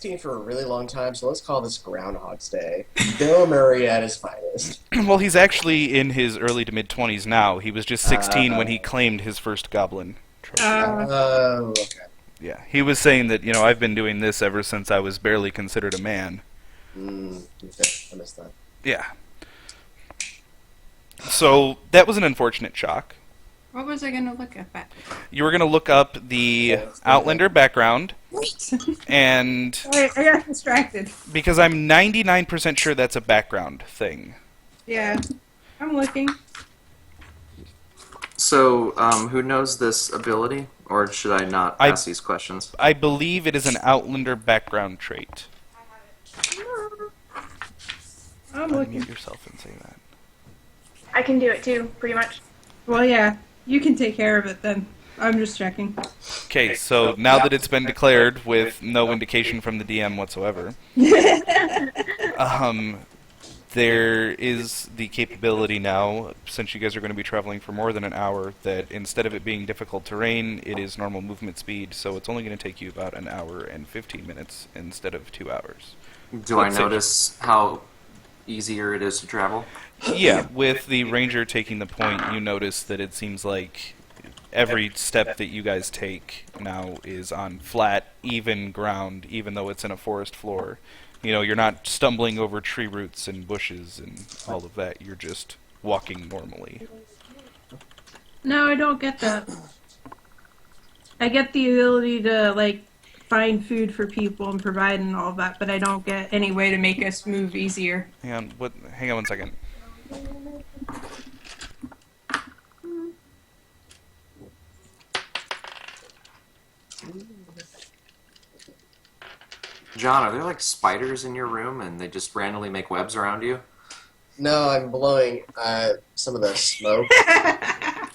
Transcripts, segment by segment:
16 for a really long time, so let's call this Groundhog's Day. Bill Murray at his finest. Well, he's actually in his early to mid-20s now. He was just 16 when he Uh, claimed his first goblin trophy. okay. Yeah, he was saying that, I've been doing this ever since I was barely considered a man. Okay, I missed that. Yeah. So, that was an unfortunate shock. What was I going to look at that? You were going to look up the Outlander background, Wait. and I got distracted. because I'm 99% sure that's a background thing. Yeah. I'm looking. So, who knows this ability? Or should I not ask these questions? I believe it is an Outlander background trait. I'm looking. Unmute yourself and say that. I can do it too, pretty much. Well, yeah. You can take care of it then. I'm just checking. Okay, so now that it's been declared with no indication from the DM whatsoever, there is the capability now, since you guys are going to be traveling for more than an hour, that instead of it being difficult terrain, it is normal movement speed, so it's only going to take you about an hour and 15 minutes instead of 2 hours. Do I notice how easier it is to travel? Yeah, with the ranger taking the point, you notice that it seems like every step that you guys take now is on flat, even ground, even though it's in a forest floor. You're not stumbling over tree roots and bushes and all of that. You're just walking normally. No, I don't get that. I get the ability to, find food for people and provide and all that, but I don't get any way to make us move easier. Hang on 1 second. John, are there spiders in your room and they just randomly make webs around you? No, I'm blowing some of the smoke.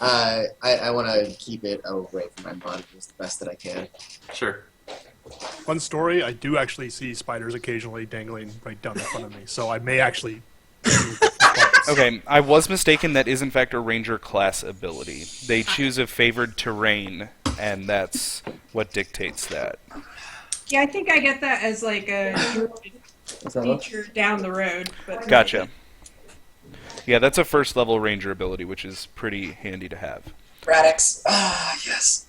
I want to keep it away from my body as the best that I can. Sure. Fun story, I do actually see spiders occasionally dangling right down in front of me, so I may actually... Okay, I was mistaken. That is, in fact, a ranger class ability. They choose a favored terrain, and that's what dictates that. Yeah, I think I get that as a feature down the road. But Gotcha. Yeah, that's a first-level ranger ability, which is pretty handy to have. Radix. Yes.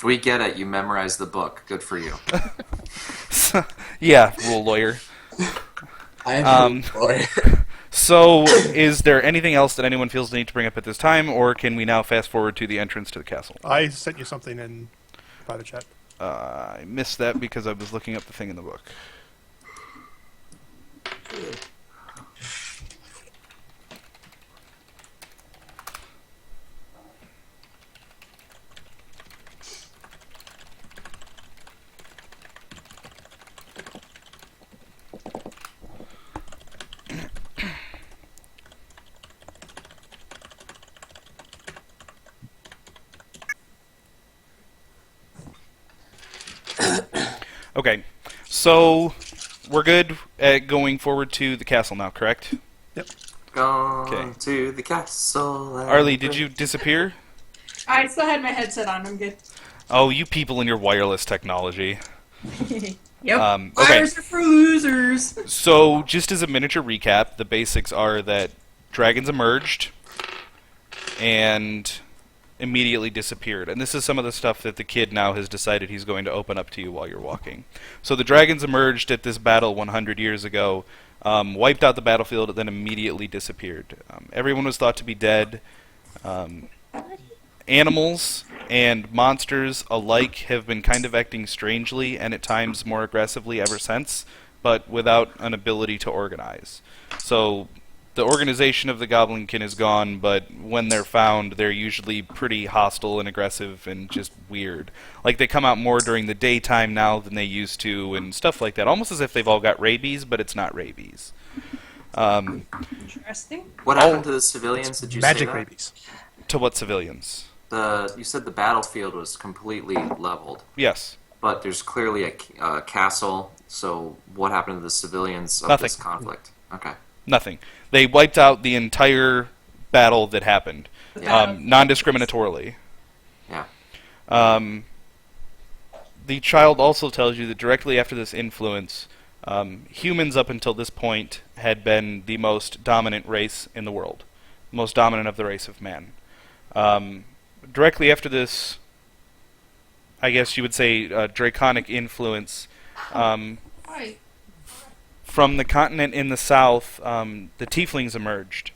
We get it. You memorized the book. Good for you. Yeah, rule lawyer. I'm So, is there anything else that anyone feels the need to bring up at this time, or can we now fast forward to the entrance to the castle? I sent you something in private chat. I missed that because I was looking up the thing in the book. Okay, so we're good at going forward to the castle now, correct? Yep. Gone to the castle. Arlie, did you disappear? I still had my headset on. I'm good. Oh, you people in your wireless technology. Yep. Okay. Fires are for losers. So, just as a miniature recap, the basics are that dragons emerged and immediately disappeared. And this is some of the stuff that the kid now has decided he's going to open up to you while you're walking. So the dragons emerged at this battle 100 years ago, wiped out the battlefield, and then immediately disappeared. Everyone was thought to be dead. Animals and monsters alike have been kind of acting strangely and at times more aggressively ever since, but without an ability to organize. So the organization of the Goblinkin is gone, but when they're found, they're usually pretty hostile and aggressive and just weird. Like, they come out more during the daytime now than they used to and stuff like that, almost as if they've all got rabies, but it's not rabies. Interesting. What happened to the civilians? Did you say Magic that? rabies. To what civilians? You said the battlefield was completely leveled, Yes. but there's clearly a castle. So what happened to the civilians of Nothing. this conflict? Okay. Nothing. They wiped out the entire battle that happened, Yeah. non-discriminatorily. Yeah. the child also tells you that directly after this influence, humans up until this point had been the most dominant race in the world, most dominant of the race of man. Directly after this, I guess you would say, draconic influence, from the continent in the south, the tieflings emerged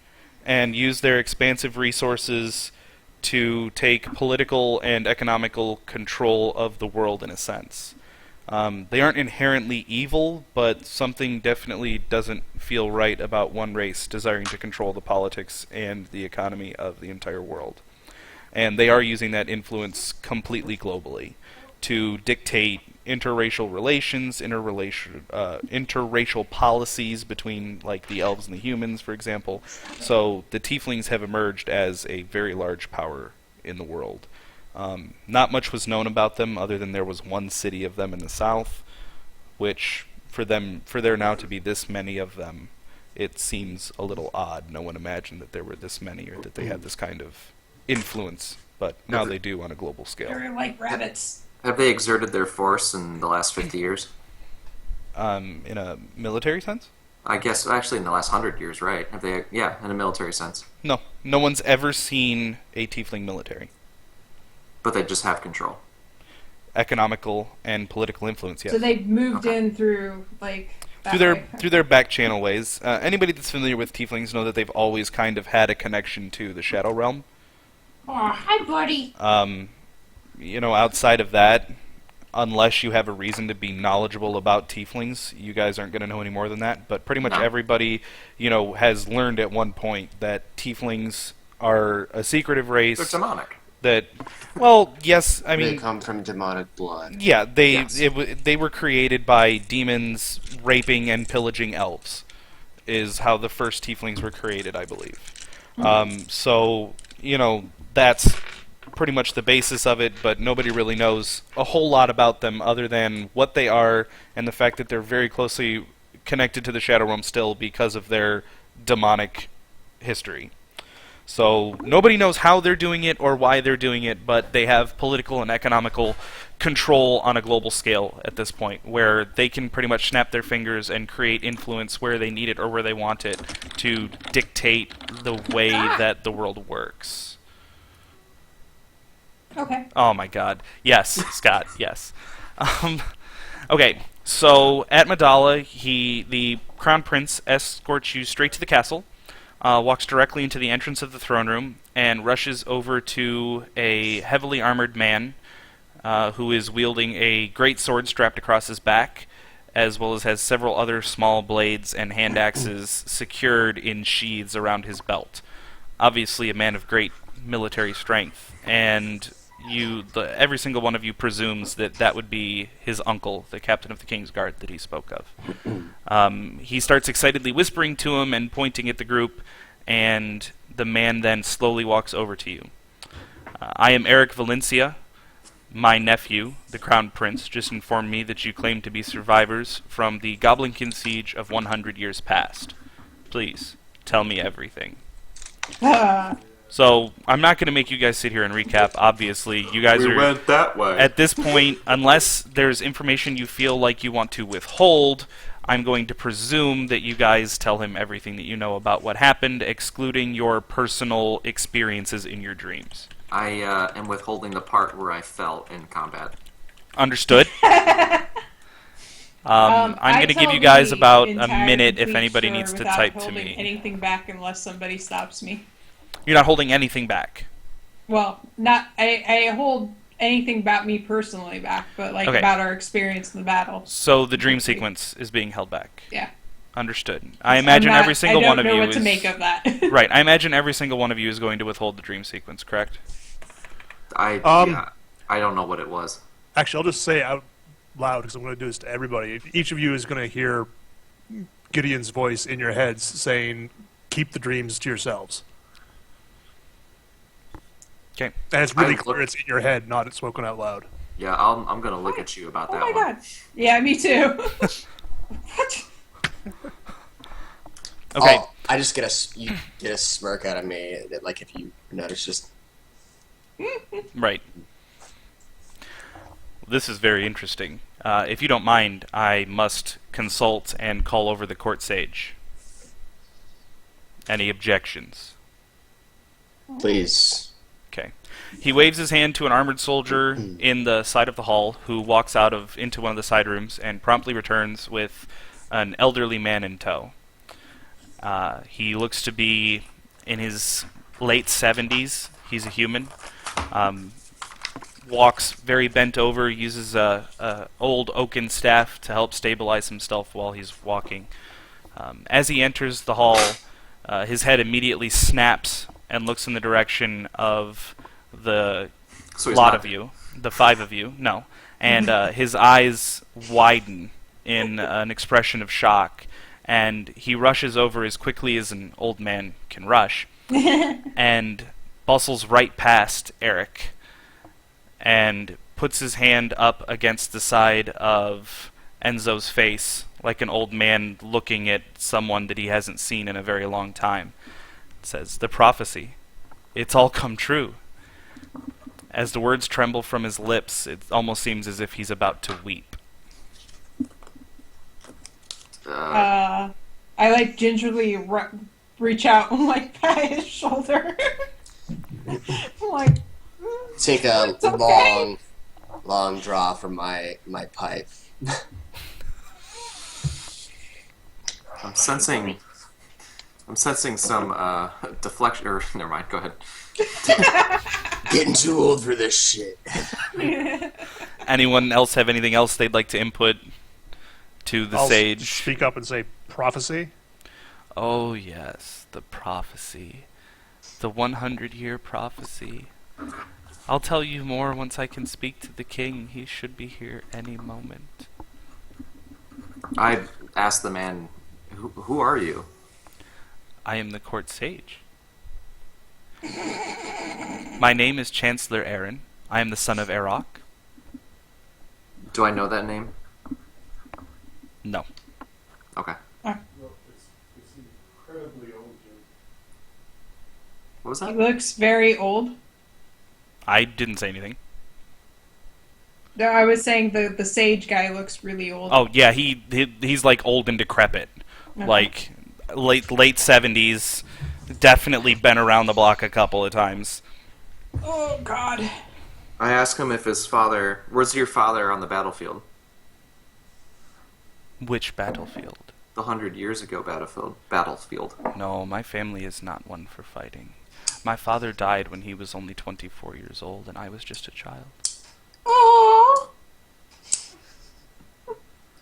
and used their expansive resources to take political and economical control of the world in a sense. They aren't inherently evil, but something definitely doesn't feel right about one race desiring to control the politics and the economy of the entire world. And they are using that influence completely globally to dictate interracial relations, interracial policies between, like, the elves and the humans, for example. So the tieflings have emerged as a very large power in the world. Not much was known about them other than there was one city of them in the south, which for there now to be this many of them, it seems a little odd. No one imagined that there were this many or that they had this kind of influence, but now they do on a global scale. They're like rabbits. Have they exerted their force in the last 50 years? In a military sense? I guess actually in the last 100 years, right? Have they? Yeah, in a military sense. No. No one's ever seen a tiefling military. But they just have control. Economical and political influence, yes. So they moved in through like that through way. their back channel ways. Anybody that's familiar with tieflings know that they've always kind of had a connection to the Shadow Realm. Oh, hi, buddy. Outside of that, unless you have a reason to be knowledgeable about tieflings, you guys aren't going to know any more than that. But pretty much everybody, has learned at one point that tieflings are a secretive race. They're demonic. Yes, I mean... They come from demonic blood. Yeah, they were created by demons raping and pillaging elves, is how the first tieflings were created, I believe. That's pretty much the basis of it, but nobody really knows a whole lot about them other than what they are and the fact that they're very closely connected to the Shadow Realm still because of their demonic history. So nobody knows how they're doing it or why they're doing it, but they have political and economical control on a global scale at this point, where they can pretty much snap their fingers and create influence where they need it or where they want it to dictate the way that the world works. Okay. Oh my god. Yes, Scott, yes. Okay, so at Madala, the Crown Prince escorts you straight to the castle, walks directly into the entrance of the throne room, and rushes over to a heavily armored man who is wielding a great sword strapped across his back, as well as has several other small blades and hand axes secured in sheaths around his belt. Obviously a man of great military strength, and every single one of you presumes that would be his uncle, the captain of the King's Guard that he spoke of. He starts excitedly whispering to him and pointing at the group, and the man then slowly walks over to you. I am Eric Valencia. My nephew, the Crown Prince, just informed me that you claim to be survivors from the Goblinkin siege of 100 years past. Please, tell me everything. So, I'm not going to make you guys sit here and recap. Obviously, you guys went that way. At this point, unless there's information you feel like you want to withhold, I'm going to presume that you guys tell him everything that you know about what happened, excluding your personal experiences in your dreams. I am withholding the part where I fell in combat. Understood. I'm going to give you guys about a minute if anybody needs to type to me. Anything back unless somebody stops me. You're not holding anything back. Well, not I hold anything about me personally back, but Okay. about our experience in the battle. So the dream sequence is being held back. Yeah. Understood. I imagine every single one of you I don't know what is to make of that. right. I imagine every single one of you is going to withhold the dream sequence. Correct? I don't know what it was. Actually, I'll just say out loud because I'm going to do this to everybody. Each of you is going to hear Gideon's voice in your heads saying, "Keep the dreams to yourselves." Okay. And it's really clear it's in your head, not it's spoken out loud. Yeah, I'm going to look at you about that Oh my one. god. Yeah, me too. What? Okay. Oh, I just you get a smirk out of me, like if you notice just... Right. This is very interesting. If you don't mind, I must consult and call over the court sage. Any objections? Please. Okay. He waves his hand to an armored soldier in the side of the hall who walks into one of the side rooms and promptly returns with an elderly man in tow. He looks to be in his late 70s. He's a human. Walks very bent over, uses a old oaken staff to help stabilize himself while he's walking. As he enters the hall, his head immediately snaps and looks in the direction of the So he's lot not of you, the 5 of you, no. And his eyes widen in an expression of shock, and he rushes over as quickly as an old man can rush, and bustles right past Eric, and puts his hand up against the side of Enzo's face, like an old man looking at someone that he hasn't seen in a very long time. It says, "The prophecy. It's all come true." As the words tremble from his lips, it almost seems as if he's about to weep. I like gingerly reach out and like pat his shoulder. I'm like, Take a it's okay. long draw from my pipe. I'm sensing some deflection. Or never mind. Go ahead. Getting too old for this shit. Anyone else have anything else they'd like to input to the I'll sage? speak up and say prophecy. Oh yes, the prophecy. The 100-year prophecy. I'll tell you more once I can speak to the king. He should be here any moment. I asked the man, "Who are you?" I am the court sage. My name is Chancellor Aaron. I am the son of Erok. Do I know that name? No. Okay. It's incredibly old, Jim. What was he that? looks very old. I didn't say anything. No, I was saying the sage guy looks really old. Oh yeah, he's like old and decrepit. Okay. Like late 70s. Definitely been around the block a couple of times. Oh God. I asked him if his father. Where's your father on the battlefield? Which battlefield? The 100 years ago battlefield. No, my family is not one for fighting. My father died when he was only 24 years old, and I was just a child. Oh.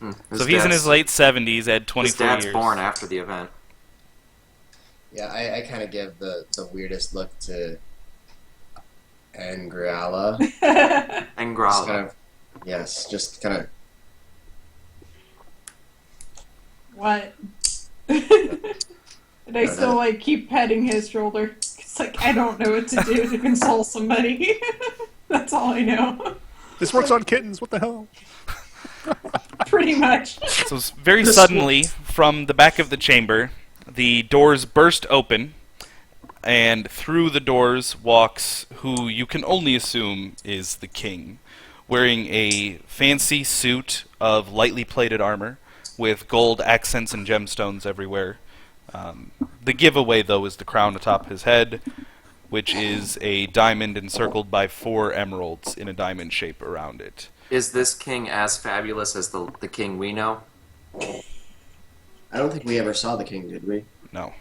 So if he's in his late 70s at His 24 dad's years. born after the event. Yeah, I kind of give the weirdest look to Angriala. Just Angrala. kind of, yes, just kind of. What? And I still like keep petting his shoulder. It's like I don't know what to do to console somebody. That's all I know. This works on kittens. What the hell? Pretty much. So very suddenly, from the back of the chamber, the doors burst open, and through the doors walks who you can only assume is the king, wearing a fancy suit of lightly plated armor with gold accents and gemstones everywhere. The giveaway, though, is the crown atop his head, which is a diamond encircled by 4 emeralds in a diamond shape around it. Is this king as fabulous as the king we know? I don't think we ever saw the king, did we? No.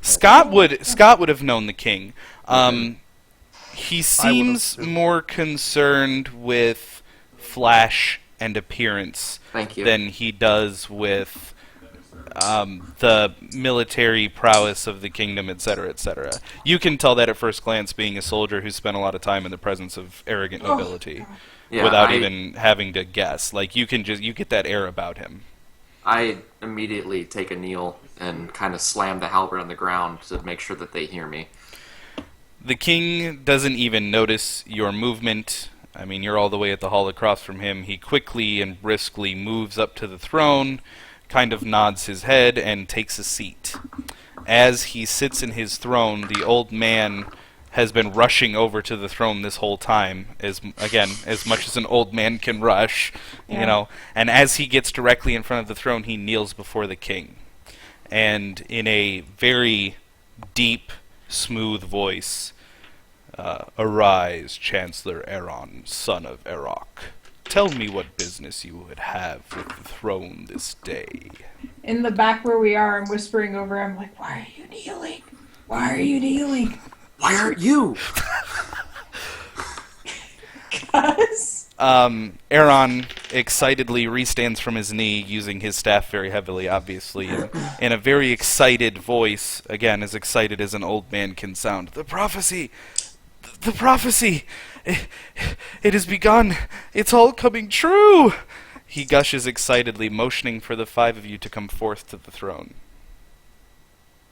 Scott would have known the king. He seems more concerned with flash and appearance Thank you. than he does with the military prowess of the kingdom, etc., etc. You can tell that at first glance, being a soldier who spent a lot of time in the presence of arrogant nobility, Yeah, without even having to guess. Like you get that air about him. I immediately take a kneel and kind of slam the halberd on the ground to make sure that they hear me. The king doesn't even notice your movement. I mean, you're all the way at the hall across from him. He quickly and briskly moves up to the throne, kind of nods his head, and takes a seat. As he sits in his throne, the old man has been rushing over to the throne this whole time, as much as an old man can rush, Yeah. you know. And as he gets directly in front of the throne, he kneels before the king, and in a very deep, smooth voice, "Arise, Chancellor Aeron, son of Erok. Tell me what business you would have with the throne this day." In the back where we are, I'm whispering over. I'm like, "Why are you kneeling? Why are you kneeling?" Why aren't you? Cause Aaron excitedly restands from his knee, using his staff very heavily, obviously, and in a very excited voice, again, as excited as an old man can sound. "The prophecy! The prophecy! It has begun! It's all coming true!" He gushes excitedly, motioning for the 5 of you to come forth to the throne.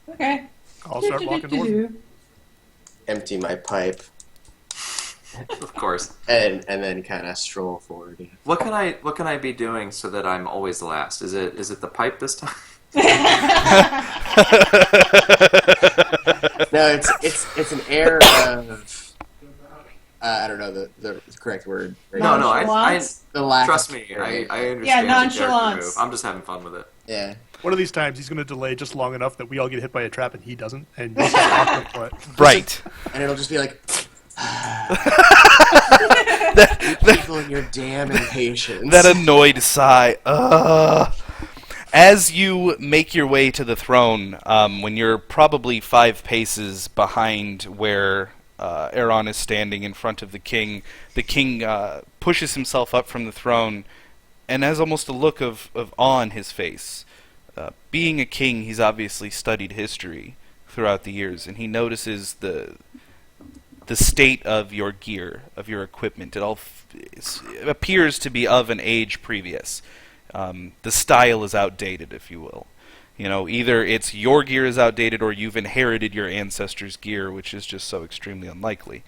okay. I'll start walking toward. Empty my pipe Of course. and then kind of stroll forward. What can I be doing so that I'm always last? Is it the pipe this time? No, it's an air of I don't know the correct word. Right No, now. no, I Nonchalance? The lack trust of me. care. I understand. Yeah, the character nonchalance. move. I'm just having fun with it. Yeah. One of these times, he's going to delay just long enough that we all get hit by a trap and he doesn't, and you just walk the foot. Right. And it'll just be like, people and your damn impatience. That annoyed sigh. As you make your way to the throne, when you're probably 5 paces behind where Aaron is standing in front of the king pushes himself up from the throne and has almost a look of awe on his face. Being a king, he's obviously studied history throughout the years, and he notices the state of your gear, of your equipment. It appears to be of an age previous. The style is outdated, if you will. You know, either it's your gear is outdated or you've inherited your ancestors' gear, which is just so extremely unlikely.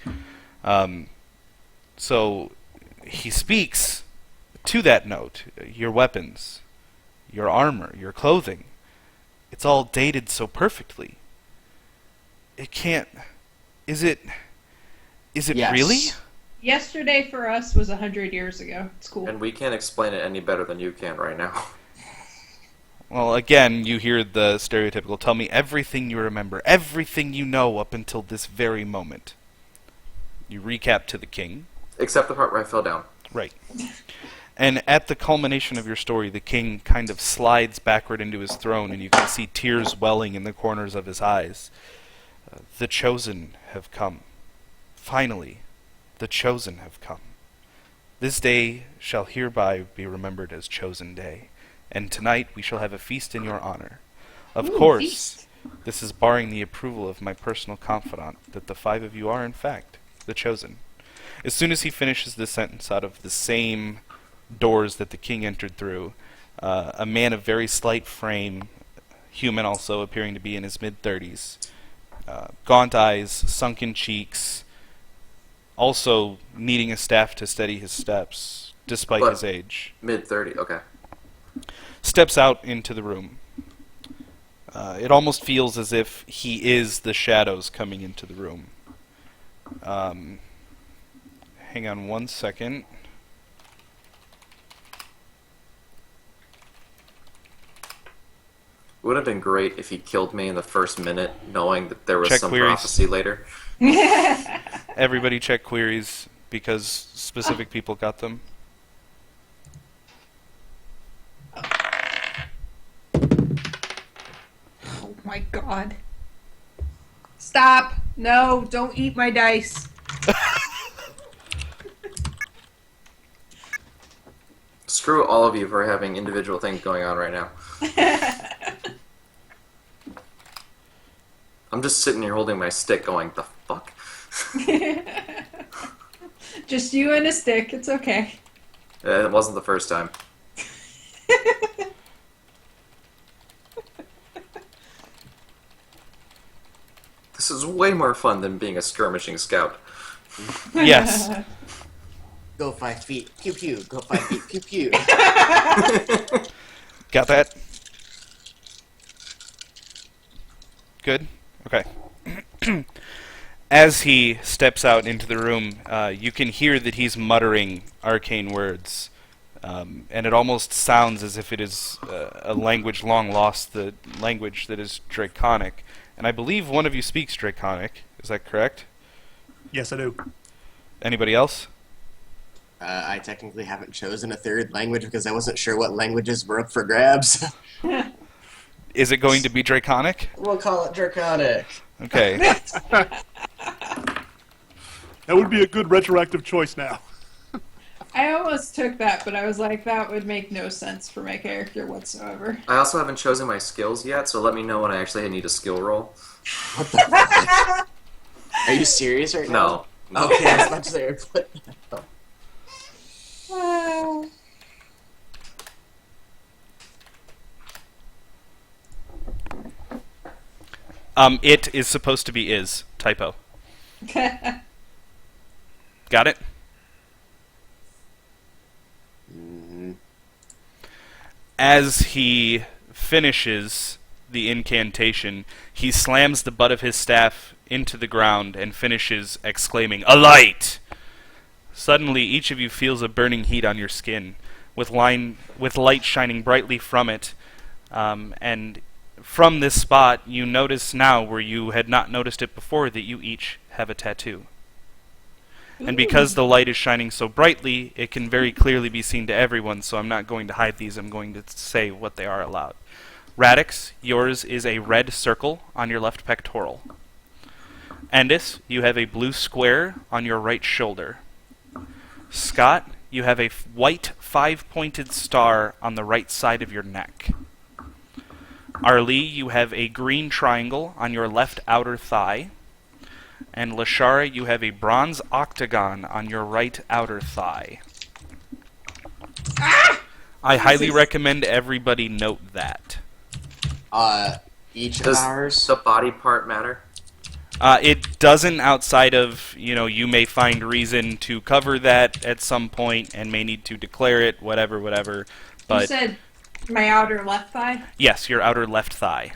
So he speaks to that note. Your weapons, your armor, your clothing, it's all dated so perfectly. It can't... Is it Yes. really? Yesterday for us was 100 years ago. It's cool. And we can't explain it any better than you can right now. Well, again, you hear the stereotypical, "Tell me everything you remember, everything you know up until this very moment." You recap to the king. Except the part where I fell down. Right. And at the culmination of your story, the king kind of slides backward into his throne, and you can see tears welling in the corners of his eyes. The chosen have come. Finally, the chosen have come. This day shall hereby be remembered as Chosen Day, and tonight we shall have a feast in your honor. Of course, feast. this is barring the approval of my personal confidant that the 5 of you are, in fact, the chosen. As soon as he finishes this sentence, out of the same doors that the king entered through, a man of very slight frame, human also, appearing to be in his mid-30s, gaunt eyes, sunken cheeks, also needing a staff to steady his steps, despite But- his age, Mid-30, okay. steps out into the room. It almost feels as if he is the shadows coming into the room. Hang on one second. It would have been great if he killed me in the first minute, knowing that there was Check some queries. prophecy later. Everybody check queries because specific people got them. Oh my god. Stop! No, don't eat my dice. Screw all of you for having individual things going on right now. I'm just sitting here holding my stick going, the fuck? Just you and a stick. It's okay. It wasn't the first time. This is way more fun than being a skirmishing scout. Yes. Go 5 feet. Pew pew. Go 5 feet. Pew pew. Got that? Good? Okay. As he steps out into the room, you can hear that he's muttering arcane words, and it almost sounds as if it is a language long lost, the language that is Draconic. And I believe one of you speaks Draconic. Is that correct? Yes, I do. Anybody else? I technically haven't chosen a third language because I wasn't sure what languages were up for grabs. Is it going to be Draconic? We'll call it Draconic. Okay. That would be a good retroactive choice now. I almost took that, but I was like, that would make no sense for my character whatsoever. I also haven't chosen my skills yet, so let me know when I actually need a skill roll. What the fuck? Are you serious right now? No. Okay, I was about to say, what the hell? It is supposed to be is. Typo. Got it? Mm-hmm. As he finishes the incantation, he slams the butt of his staff into the ground and finishes exclaiming, "A light!" Suddenly, each of you feels a burning heat on your skin, with light shining brightly from it, and from this spot, you notice now, where you had not noticed it before, that you each have a tattoo. And because the light is shining so brightly, it can very clearly be seen to everyone, so I'm not going to hide these, I'm going to say what they are aloud. Radix, yours is a red circle on your left pectoral. Endis, you have a blue square on your right shoulder. Scott, you have a white 5-pointed star on the right side of your neck. Arlie, you have a green triangle on your left outer thigh. And Lashara, you have a bronze octagon on your right outer thigh. I highly recommend everybody note that. Each of Does ours. the body part matter? It doesn't, outside of, you may find reason to cover that at some point and may need to declare it, whatever. You But said my outer left thigh? yes, your outer left thigh.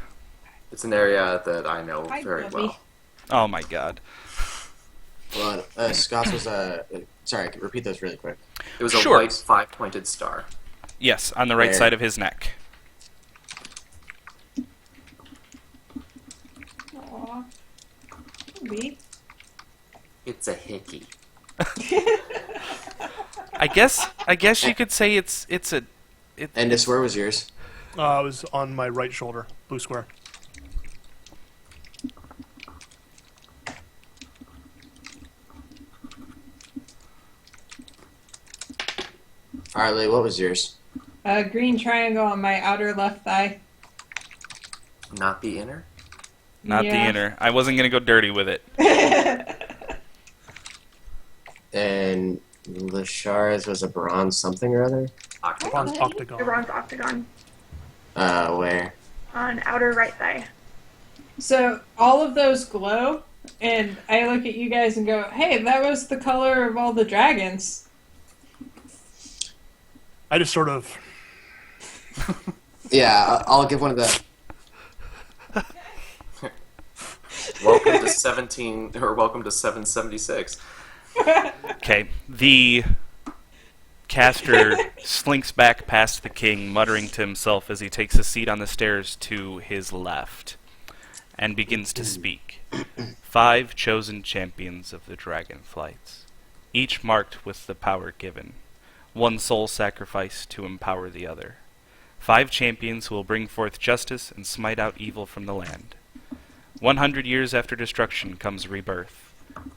It's an area that I know Hi, very Bubby. well. Oh my god. Hold on. Scott's was sorry, repeat those really quick. It was a Sure. white 5-pointed star. Yes, on the right There. side of his neck. Aw. Sweet. It's a hickey. I guess you could say it's a Endis, where was yours? It was on my right shoulder, blue square. Harley, what was yours? A green triangle on my outer left thigh. Not the inner? not the Yeah. inner. I wasn't gonna go dirty with it. And Lashara's was a bronze something or other? Octagon. Bronze The octagon. bronze octagon Where? on outer right thigh. So all of those glow, and I look at you guys and go, "Hey, that was the color of all the dragons." I just sort of. Yeah, I'll give one of the. Welcome to 776. Okay, the caster slinks back past the king, muttering to himself as he takes a seat on the stairs to his left, and begins to speak. 5 chosen champions of the dragon flights, each marked with the power given. 1 soul sacrifice to empower the other. 5 champions who will bring forth justice and smite out evil from the land. 100 years after destruction comes rebirth.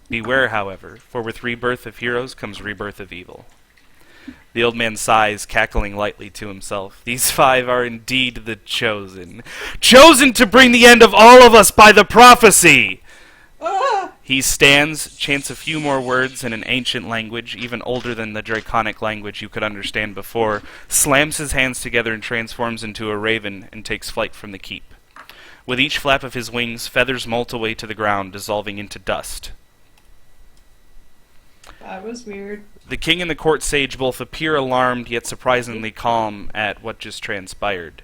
Beware, however, for with rebirth of heroes comes rebirth of evil. The old man sighs, cackling lightly to himself. These 5 are indeed the chosen. Chosen to bring the end of all of us by the prophecy! He stands, chants a few more words in an ancient language, even older than the draconic language you could understand before, slams his hands together and transforms into a raven and takes flight from the keep. With each flap of his wings, feathers molt away to the ground, dissolving into dust. That was weird. The king and the court sage both appear alarmed, yet surprisingly calm at what just transpired.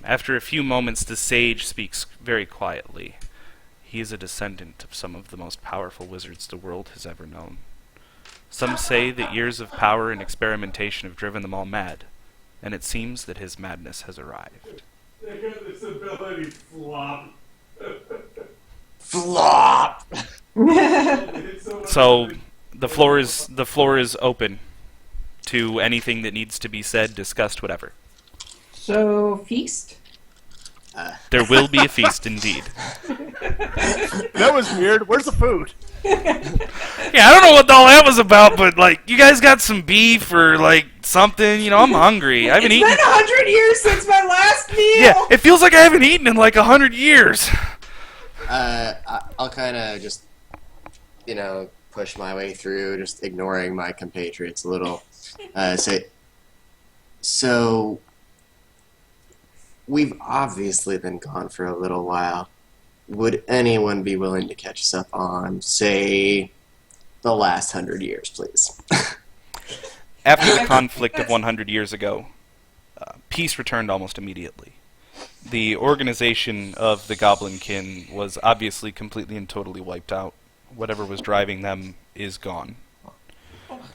After a few moments, the sage speaks very quietly. He is a descendant of some of the most powerful wizards the world has ever known. Some say that years of power and experimentation have driven them all mad, and it seems that his madness has arrived. They got this ability, flop. Flop! So the floor is open to anything that needs to be said, discussed, whatever. So, feast? There will be a feast indeed. That was weird. Where's the food? Yeah, I don't know what all that was about, but like, you guys got some beef or like something? You know, I'm hungry. I haven't eaten. It's been 100 years since my last meal! Yeah, it feels like I haven't eaten in like 100 years. I'll kind of just, push my way through, just ignoring my compatriots a little. Say, so, we've obviously been gone for a little while. Would anyone be willing to catch us up on, say, the last 100 years, please? After the conflict of 100 years ago, peace returned almost immediately. The organization of the Goblinkin was obviously completely and totally wiped out. Whatever was driving them is gone.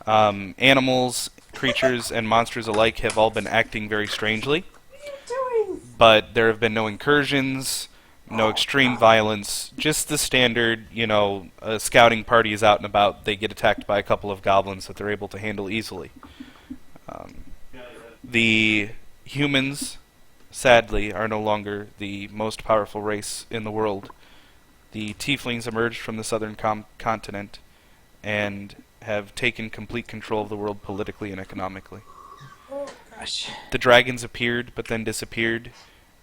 Animals, creatures, and monsters alike have all been acting very strangely, but there have been no incursions, no extreme violence, just the standard, a scouting party is out and about, they get attacked by a couple of goblins that they're able to handle easily. The humans, sadly, are no longer the most powerful race in the world. The tieflings emerged from the southern continent and have taken complete control of the world politically and economically. Gosh. The dragons appeared but then disappeared,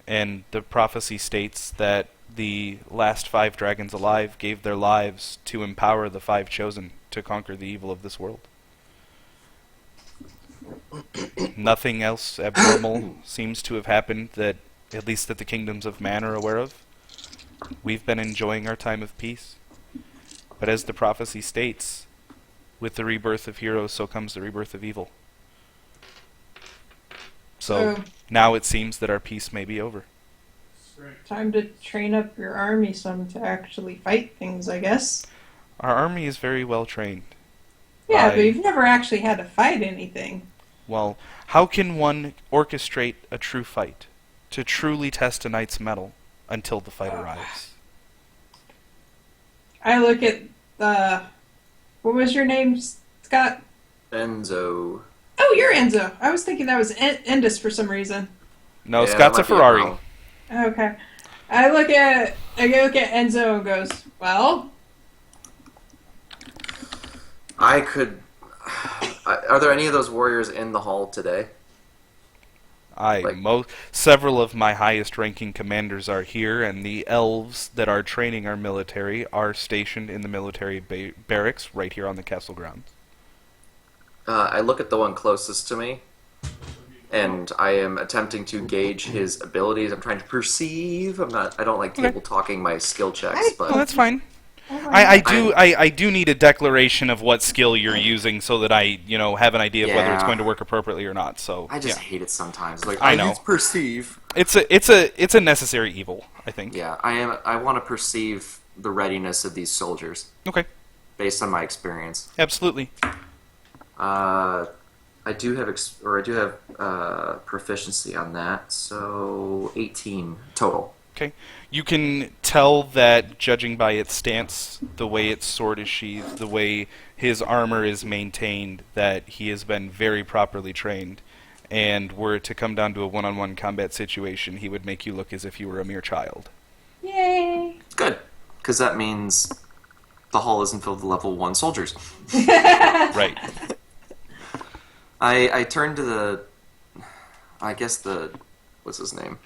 and the prophecy states that the last 5 dragons alive gave their lives to empower the 5 chosen to conquer the evil of this world. Nothing else abnormal seems to have happened that, at least that the kingdoms of man are aware of. We've been enjoying our time of peace. But as the prophecy states, with the rebirth of heroes, so comes the rebirth of evil. So now it seems that our peace may be over. Time to train up your army some to actually fight things, I guess. Our army is very well trained. Yeah, but you've never actually had to fight anything. Well, how can one orchestrate a true fight to truly test a knight's mettle until the fight arrives? I look at what was your name, Scott? Enzo. Oh, you're Enzo. I was thinking that was Endis for some reason. No, Yeah, Scott's that a might be Ferrari. wrong. Okay. I look at Enzo and goes, well, I could. Are there any of those warriors in the hall today? Several of my highest-ranking commanders are here, and the elves that are training our military are stationed in the military barracks right here on the castle grounds. I look at the one closest to me, and I am attempting to gauge his abilities. I'm trying to perceive. I don't like table talking my skill checks, but Oh, that's fine. I do need a declaration of what skill you're using so that I have an idea of whether it's Yeah. going to work appropriately or not. So I just yeah. hate it sometimes. Like I know. use perceive. It's a necessary evil, I think. Yeah, I want to perceive the readiness of these soldiers Okay. based on my experience. Absolutely. I do have proficiency on that, so 18 total. Okay. You can tell that, judging by its stance, the way its sword is sheathed, the way his armor is maintained, that he has been very properly trained. And were it to come down to a one-on-one combat situation, he would make you look as if you were a mere child. yay. Good, because that means the hall isn't filled with level 1 soldiers. Right. I turned to what's his name?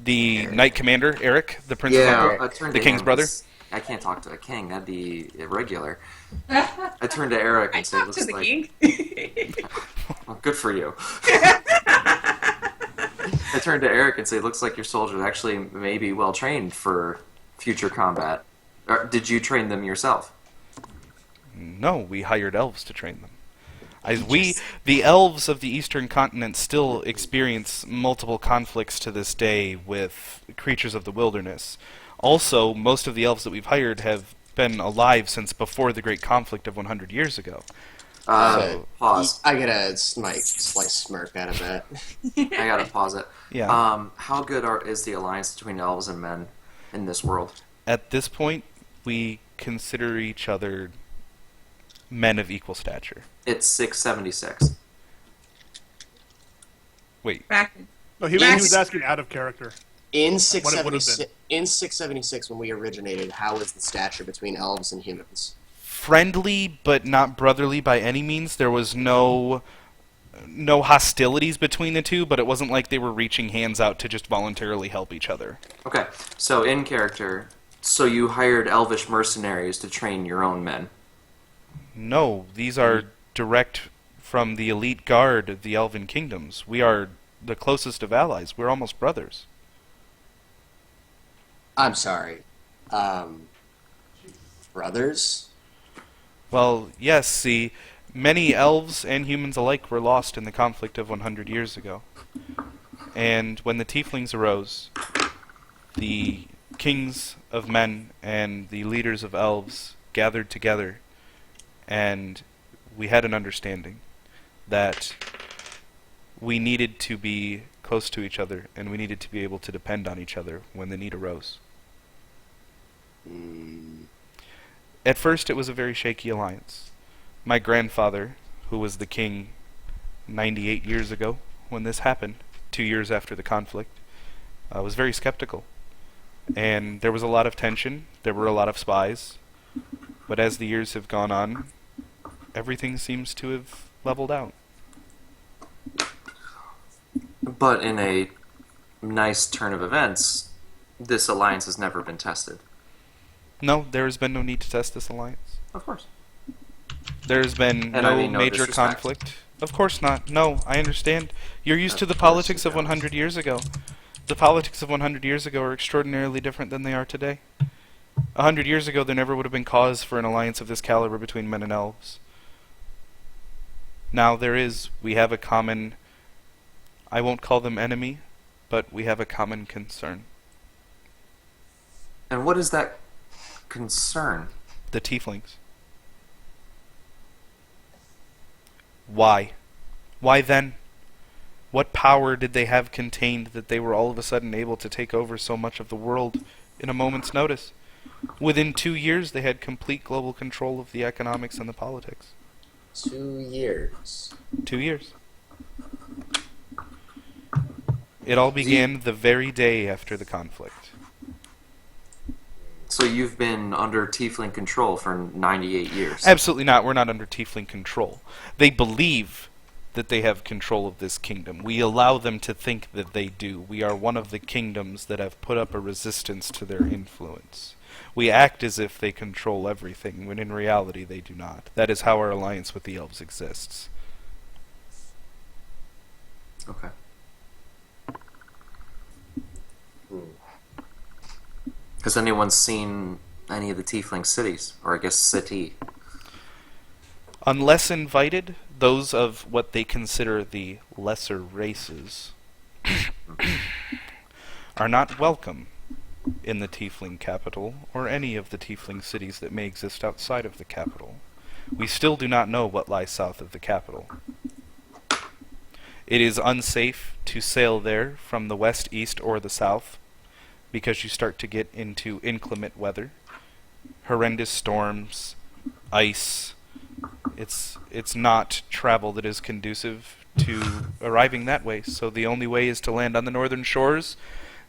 The Knight Commander, Eric, the Prince Yeah, of I turned the to King's him, brother. 'cause I can't talk to a king. That'd be irregular. I turned to Eric and I said, talked to the king. Well, good for you. I turned to Eric and said, looks like your soldiers actually may be well trained for future combat. Did you train them yourself? No, we hired elves to train them. The elves of the Eastern Continent still experience multiple conflicts to this day with creatures of the wilderness. Also, most of the elves that we've hired have been alive since before the Great Conflict of 100 years ago. Pause. I get a slight smirk out of that. I gotta pause it. Yeah. How good is the alliance between elves and men in this world? At this point, we consider each other men of equal stature. It's 676. Wait, Back. No, he was asking out of character. In What it would have 676, in 676, when we originated, how is the stature between elves and humans? friendly but not brotherly by any means. There was no hostilities between the two, but it wasn't like they were reaching hands out to just voluntarily help each other. Okay, so in character, so you hired elvish mercenaries to train your own men. No, these are direct from the elite guard of the Elven Kingdoms. We are the closest of allies. We're almost brothers. I'm sorry. Brothers? Well, yes, see, many elves and humans alike were lost in the conflict of 100 years ago. And when the tieflings arose, the kings of men and the leaders of elves gathered together, and we had an understanding that we needed to be close to each other, and we needed to be able to depend on each other when the need arose. At first, it was a very shaky alliance. My grandfather, who was the king 98 years ago when this happened, 2 years after the conflict, was very skeptical. And there was a lot of tension, there were a lot of spies, but as the years have gone on, everything seems to have leveled out. But in a nice turn of events, this alliance has never been tested. No, there has been no need to test this alliance. Of course. There's been And no I mean no major disrespect. conflict. Of course not. No, I understand. You're used to the Of course politics you of don't. 100 years ago. The politics of 100 years ago are extraordinarily different than they are today. 100 years ago, there never would have been cause for an alliance of this caliber between men and elves. Now there is. We have a common, I won't call them enemy, but we have a common concern. And what is that concern? The tieflings. Why? Why then? What power did they have contained that they were all of a sudden able to take over so much of the world in a moment's notice? Within 2 years, they had complete global control of the economics and the politics. 2 years. 2 years. It all began the very day after the conflict. So you've been under tiefling control for 98 years. Absolutely not. We're not under tiefling control. They believe that they have control of this kingdom. We allow them to think that they do. We are one of the kingdoms that have put up a resistance to their influence. We act as if they control everything, when in reality they do not. That is how our alliance with the elves exists. Okay. Has anyone seen any of the tiefling cities? Or I guess city? Unless invited, those of what they consider the lesser races are not welcome in the tiefling capital or any of the tiefling cities that may exist outside of the capital. We still do not know what lies south of the capital. It is unsafe to sail there from the west, east, or the south because you start to get into inclement weather, horrendous storms, ice. It's not travel that is conducive to arriving that way, so the only way is to land on the northern shores,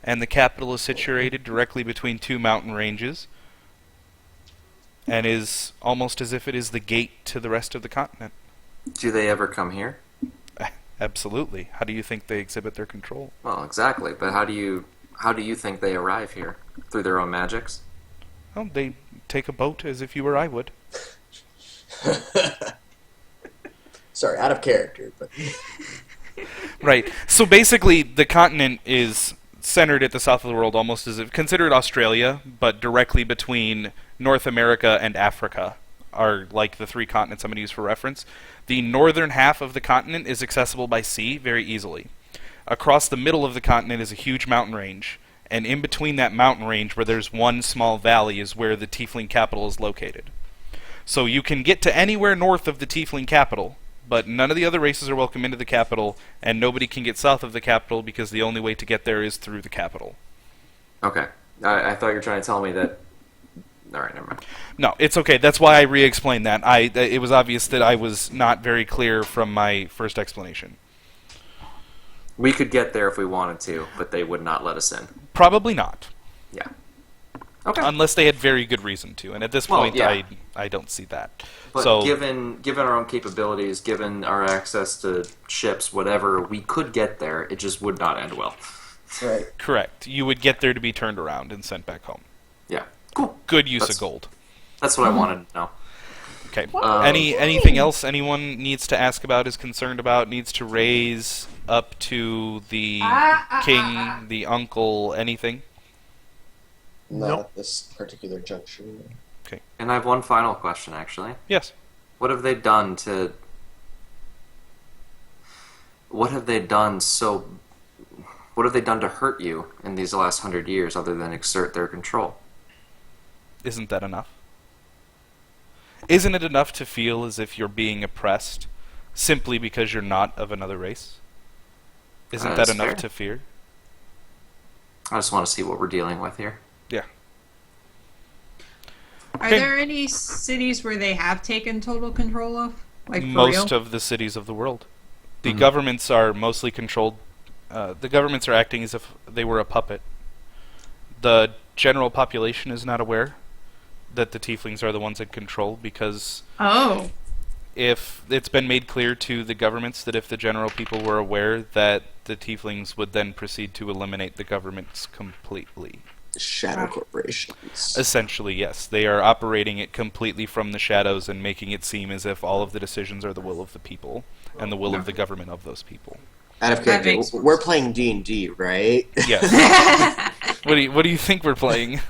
and the capital is situated directly between two mountain ranges, and is almost as if it is the gate to the rest of the continent. Do they ever come here? Absolutely. How do you think they exhibit their control? Well, exactly. But how do you think they arrive here? Through their own magics? Well, they take a boat as if you or I would. Sorry, out of character, but Right. So basically, the continent is centered at the south of the world, almost as if consider it Australia, but directly between North America and Africa are like the three continents I'm going to use for reference. The northern half of the continent is accessible by sea very easily. Across the middle of the continent is a huge mountain range, And in between that mountain range where there's one small valley is where the Tiefling capital is located. So you can get to anywhere north of the Tiefling capital, but none of the other races are welcome into the capital, and nobody can get south of the capital because the only way to get there is through the capital. Okay. I thought you were trying to tell me that... Alright, never mind. No, it's okay. That's why I re-explained that. It was obvious that I was not very clear from my first explanation. We could get there if we wanted to, but they would not let us in. Probably not. Yeah. Okay. Unless they had very good reason to, and at this Well, point, yeah. I don't see that. But So, given our own capabilities, given our access to ships, whatever, we could get there. It just would not end well. Right. correct. You would get there to be turned around and sent back home. Yeah. Cool. Good use That's- of gold. That's what I wanted to know. Okay. Um, Anything else anyone needs to ask about, is concerned about, needs to raise up to the king, the uncle, anything? Not Nope. at this particular juncture. And I have one final question, actually. Yes. What have they done to... What have they done to hurt you in these last 100 years other than exert their control? Isn't that enough? Isn't it enough to feel as if you're being oppressed simply because you're not of another race? Isn't that That's enough fair. to fear? I just want to see what we're dealing with here. Yeah. Are Okay. there any cities where they have taken total control of? Like for Most real? of the cities of the world. The Mhm. governments are mostly controlled. The governments are acting as if they were a puppet. The general population is not aware that the tieflings are the ones in control, because Oh. if it's been made clear to the governments that if the general people were aware, that the tieflings would then proceed to eliminate the governments completely. Shadow corporations. Essentially, yes. They are operating it completely from the shadows and making it seem as if all of the decisions are the will of the people and the will of the government of those people. Out of That character, makes we're playing D&D, right? Yes. What do you think we're playing?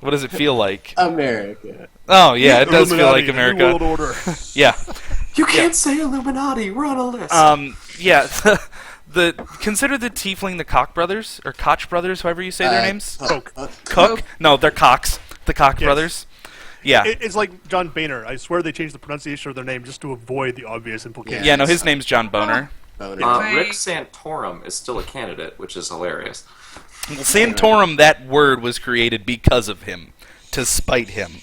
What does it feel like? America. Oh yeah, it does feel Illuminati, like the New World America. Order. Yeah. You can't say Illuminati. We're on a list. Yeah. Consider the tiefling the Koch brothers, or Koch brothers, however you say their names. Coke. Cook? No, they're Cox. The Koch Yes. brothers. Yeah. It's like John Boehner. I swear they changed the pronunciation of their name just to avoid the obvious implications. Yeah, no, his name's John Boner. Boner. Right. Rick Santorum is still a candidate, which is hilarious. Well, Santorum, that word was created because of him, to spite him,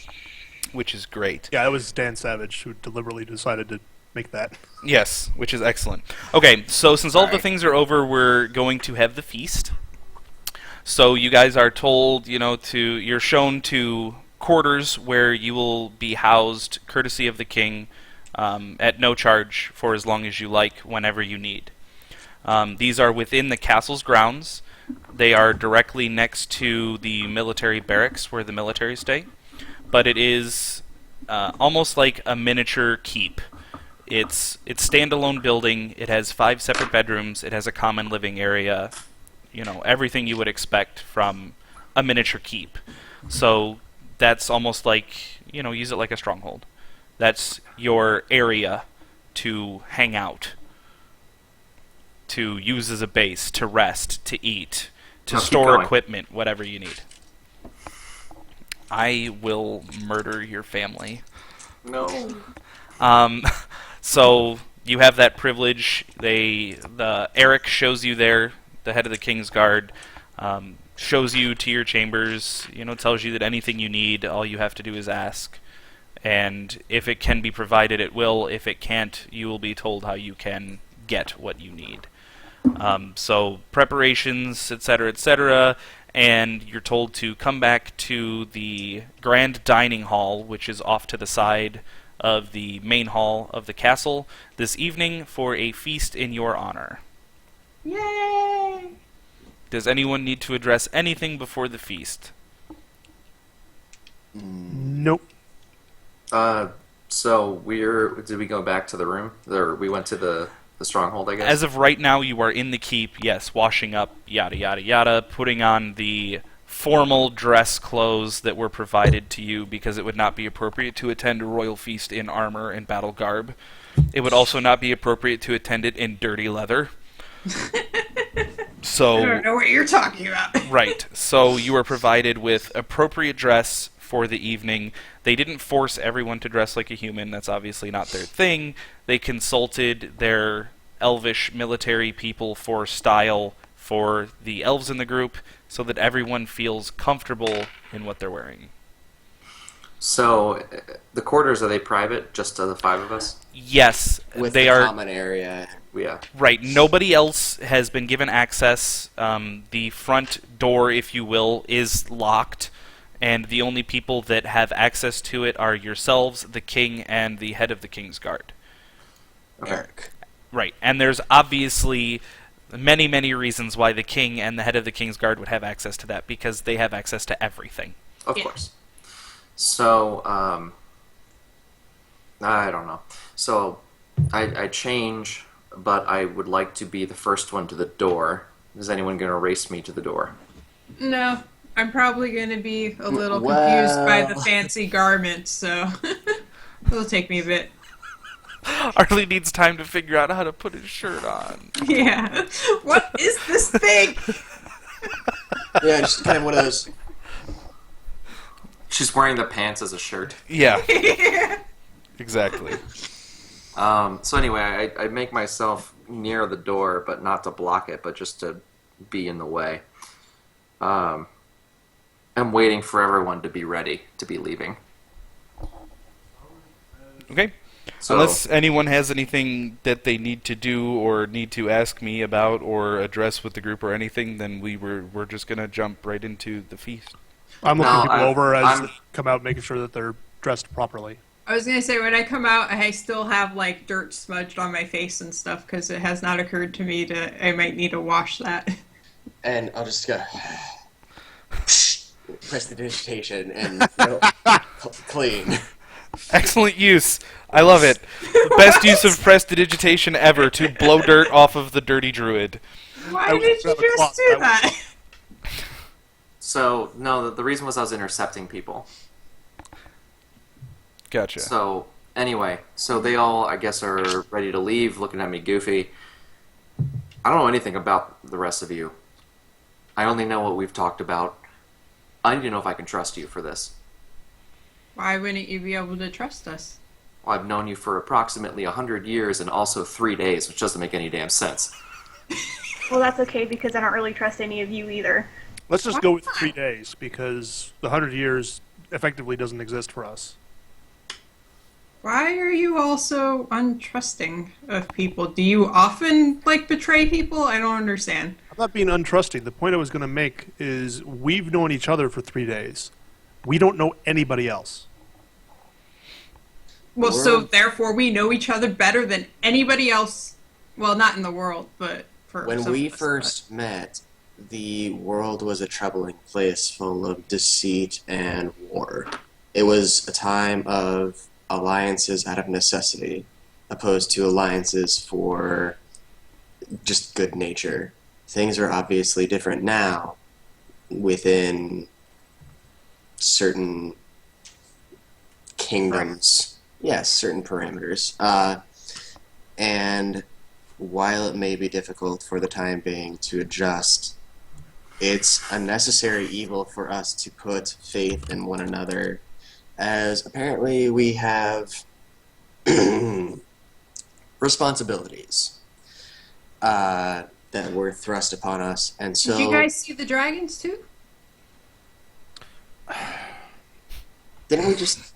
which is great. Yeah, it was Dan Savage who deliberately decided to make that. Yes, which is excellent. Okay, so since all the Alright. things are over, we're going to have the feast. So you guys are told, you're shown to quarters where you will be housed, courtesy of the king, at no charge for as long as you like, whenever you need. These are within the castle's grounds. They are directly next to the military barracks where the military stay, but it is almost like a miniature keep. It's standalone building. It has 5 separate bedrooms. It has a common living area. Everything you would expect from a miniature keep. So that's almost like, use it like a stronghold. That's your area to hang out, to use as a base, to rest, to eat, to No, keep store going. equipment, whatever you need. I will murder your family. No. So you have that privilege. Eric shows you there, the head of the King's Guard, shows you to your chambers. Tells you that anything you need, all you have to do is ask, and if it can be provided, it will. If it can't, you will be told how you can get what you need. So preparations, etc., and you're told to come back to the grand dining hall, which is off to the side of the main hall of the castle this evening for a feast in your honor. Yay! Does anyone need to address anything before the feast? Nope. So did we go back to the room? Or we went to the stronghold, I guess? As of right now, you are in the keep, yes, washing up, yada yada yada, putting on the formal dress clothes that were provided to you because it would not be appropriate to attend a royal feast in armor and battle garb. It would also not be appropriate to attend it in dirty leather. So I don't know what you're talking about. right. So you are provided with appropriate dress for the evening. They didn't force everyone to dress like a human. That's obviously not their thing. They consulted their elvish military people for style for the elves in the group so that everyone feels comfortable in what they're wearing. So, the quarters, are they private, just to the 5 of us? Yes, with they the are. common area. Yeah. Right. Nobody else has been given access. The front door, if you will, is locked, and the only people that have access to it are yourselves, the king, and the head of the King's Guard. Eric. Right. And there's obviously many, many reasons why the king and the head of the King's Guard would have access to that, because they have access to everything. Of Yeah. course. So, I don't know. So, I change, but I would like to be the first one to the door. Is anyone going to race me to the door? No, I'm probably going to be a little Well- confused by the fancy garments, so it'll take me a bit. Harley needs time to figure out how to put his shirt on. Yeah. What is this thing? Yeah, just kind of one of those. She's wearing the pants as a shirt. Yeah, exactly. So anyway, I make myself near the door, but not to block it, but just to be in the way. I'm waiting for everyone to be ready to be leaving. Okay. So, Unless anyone has anything that they need to do or need to ask me about or address with the group or anything, then we're just gonna jump right into the feast. I'm looking No, people over as I'm- they come out, making sure that they're dressed properly. I was going to say, when I come out, I still have, like, dirt smudged on my face and stuff, because it has not occurred to me I might need to wash that. And I'll just go. Prestidigitation and clean. Excellent use. I love it. The best use of prestidigitation ever to blow dirt off of the dirty druid. Why I did you would grab a cloth. just do that? so no, the reason was I was intercepting people. Gotcha. So anyway, so they all, I guess, are ready to leave, looking at me goofy. I don't know anything about the rest of you. I only know what we've talked about. I need to know if I can trust you for this. Why wouldn't you be able to trust us? Well, I've known you for approximately 100 years and also 3 days, which doesn't make any damn sense. Well, that's okay because I don't really trust any of you either. Let's just go with 3 days, because the 100 years effectively doesn't exist for us. Why are you all so untrusting of people? Do you often, like, betray people? I don't understand. I'm not being untrusting. The point I was going to make is we've known each other for 3 days. We don't know anybody else. Well, so World- therefore we know each other better than anybody else. Well, not in the world, but for When some we of us, first met, the world was a troubling place full of deceit and war. It was a time of alliances out of necessity, opposed to alliances for just good nature. Things are obviously different now within certain kingdoms. Yes, certain parameters. And while it may be difficult for the time being to adjust, it's a necessary evil for us to put faith in one another, as apparently we have responsibilities that were thrust upon us. And so, Did you guys see the dragons too? didn't we just?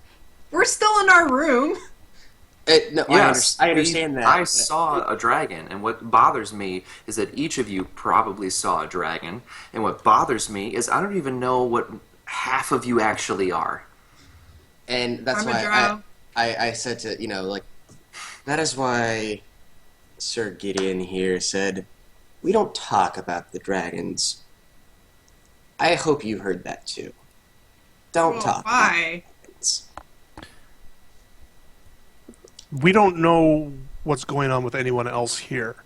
We're still in our room. No, Yes, I understand that. I but- saw a dragon, and what bothers me is that each of you probably saw a dragon, and what bothers me is I don't even know what half of you actually are. And that's I'm a why drow. I said to, like, that is why Sir Gideon here said, we don't talk about the dragons. I hope you heard that too. Don't Well, talk about why? dragons. We don't know what's going on with anyone else here.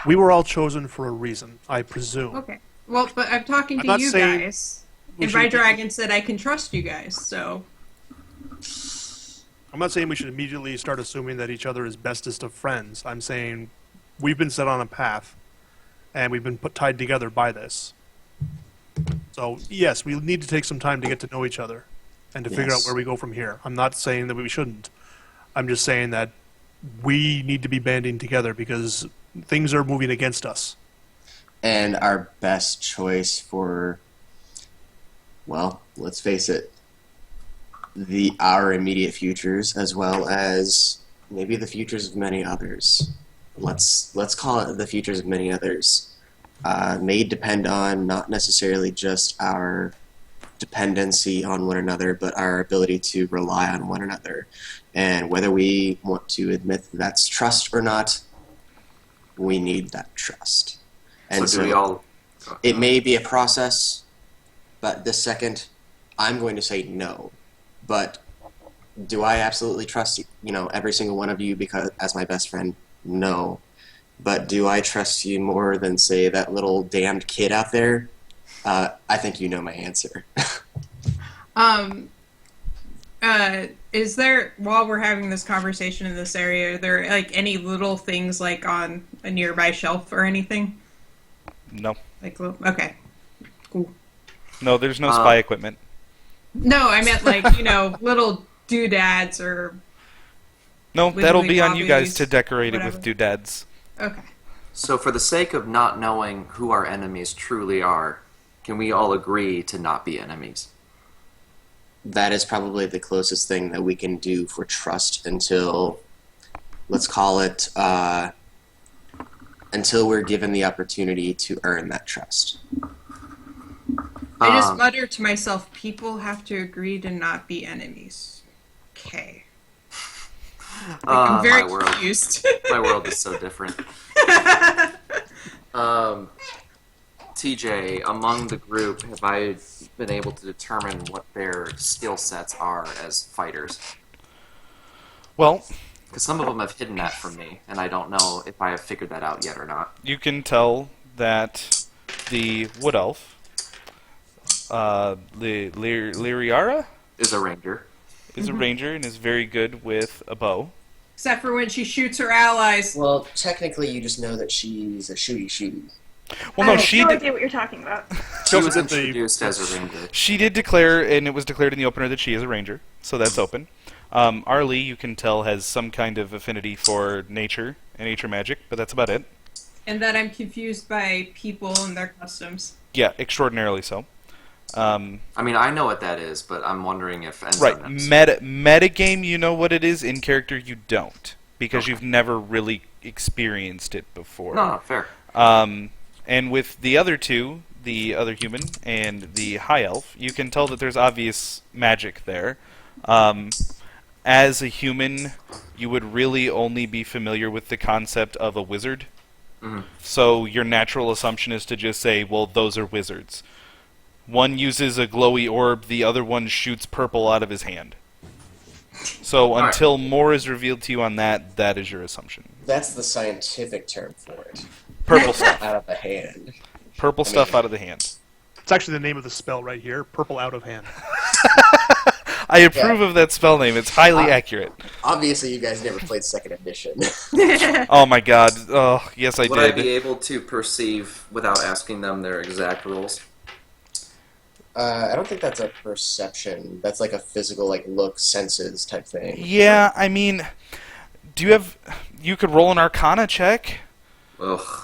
We were all chosen for a reason, I presume. Okay. Well, but I'm talking I'm to not you saying guys. we And my should- dragon said I can trust you guys, so. I'm not saying we should immediately start assuming that each other is bestest of friends. I'm saying we've been set on a path, and we've been tied together by this. So yes, we need to take some time to get to know each other and to figure out Yes. where we go from here. I'm not saying that we shouldn't. I'm just saying that we need to be banding together because things are moving against us. And our best choice for, well, let's face it, our immediate futures as well as maybe the futures of many others. Let's call it the futures of many others. May depend on not necessarily just our dependency on one another, but our ability to rely on one another. And whether we want to admit that's trust or not, we need that trust. And So do we all? it may be a process, but this second, I'm going to say no. But do I absolutely trust every single one of you because as my best friend? No. But do I trust you more than say that little damned kid out there? I think you know my answer. Is there, while we're having this conversation in this area, are there like any little things like on a nearby shelf or anything? No. Like okay, cool. No, there's no spy equipment. No, I meant like little doodads or No, that'll be on you guys wibbly-wobblies, to decorate it whatever. with doodads. Okay. So for the sake of not knowing who our enemies truly are, can we all agree to not be enemies? That is probably the closest thing that we can do for trust until, let's call it, until we're given the opportunity to earn that trust. I just mutter to myself, people have to agree to not be enemies. Okay. I'm very my world. confused. My world is so different. TJ, among the group, have I been able to determine what their skill sets are as fighters? Well, Because some of them have hidden that from me, and I don't know if I have figured that out yet or not. you can tell that the wood elf, Lyriara, Is a ranger. is a ranger and is very good with a bow. Except for when she shoots her allies. Well, technically, you just know that she's a shooty. Well, I no, have she no did. idea what you're talking about. She was did the- introduced as a ranger. She did declare, and it was declared in the opener that she is a ranger, so that's open. Arlie, you can tell, has some kind of affinity for nature and nature magic, but that's about it. And that I'm confused by people and their customs. Yeah, extraordinarily so. I mean, I know what that is, but I'm wondering if Right, Enzo knows. metagame, you know what it is. In character, you don't, because you've never really experienced it before. No, fair. And with the other two, the other human and the high elf, you can tell that there's obvious magic there. As a human, you would really only be familiar with the concept of a wizard. Mhm. So your natural assumption is to just say, well, those are wizards. One uses a glowy orb, the other one shoots purple out of his hand. So right. until more is revealed to you on that, that is your assumption. That's the scientific term for it. Purple stuff. Out of the hand. Purple stuff out of the hand. It's actually the name of the spell right here, Purple Out of Hand. I approve of that spell name. It's highly accurate. Obviously, you guys never played second edition. Oh my god. Oh, yes I Would I did. be able to perceive without asking them their exact rules? I don't think that's a perception. That's like a physical, like, look, senses type thing. Yeah, I mean, you could roll an Arcana check. Ugh.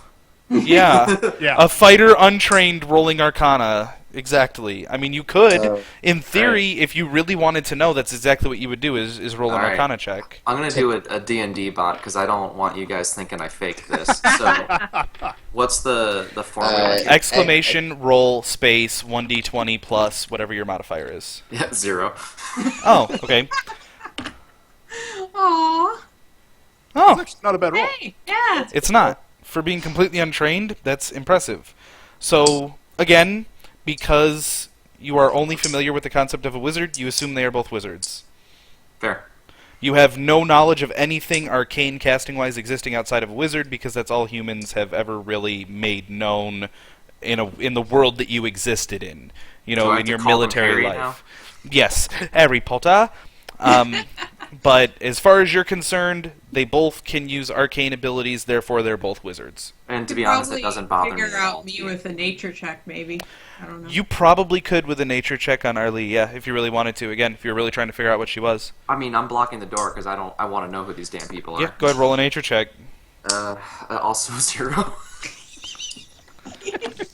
Yeah. Yeah. A fighter untrained rolling Arcana. Exactly. I mean, you could, Oh. in theory, if you really wanted to know, that's exactly what you would do, is roll an Alright. Arcana check. I'm gonna do a D&D bot because I don't want you guys thinking I faked this. So, what's the formula? Exclamation, roll, space, 1d20 plus whatever your modifier is. Yeah, 0. Oh, okay. Aww. Oh, It's not a bad roll. Hey, yeah. it's not. For being completely untrained, that's impressive. So, again, because you are only familiar with the concept of a wizard, you assume they are both wizards. Fair. You have no knowledge of anything arcane casting-wise existing outside of a wizard, because that's all humans have ever really made known in the world that you existed in. You Do I know, have in to your call them military Harry life. now? Yes, Harry Potter. But as far as you're concerned, they both can use arcane abilities, therefore they're both wizards. And to Could be honest, it probably doesn't bother me figure at all. out me with a nature check, maybe. I don't know. You probably could with a nature check on Arlie, yeah, if you really wanted to. Again, if you're really trying to figure out what she was. I mean, I'm blocking the door because I want to know who these damn people are. Yeah, go ahead, roll a nature check. Also 0.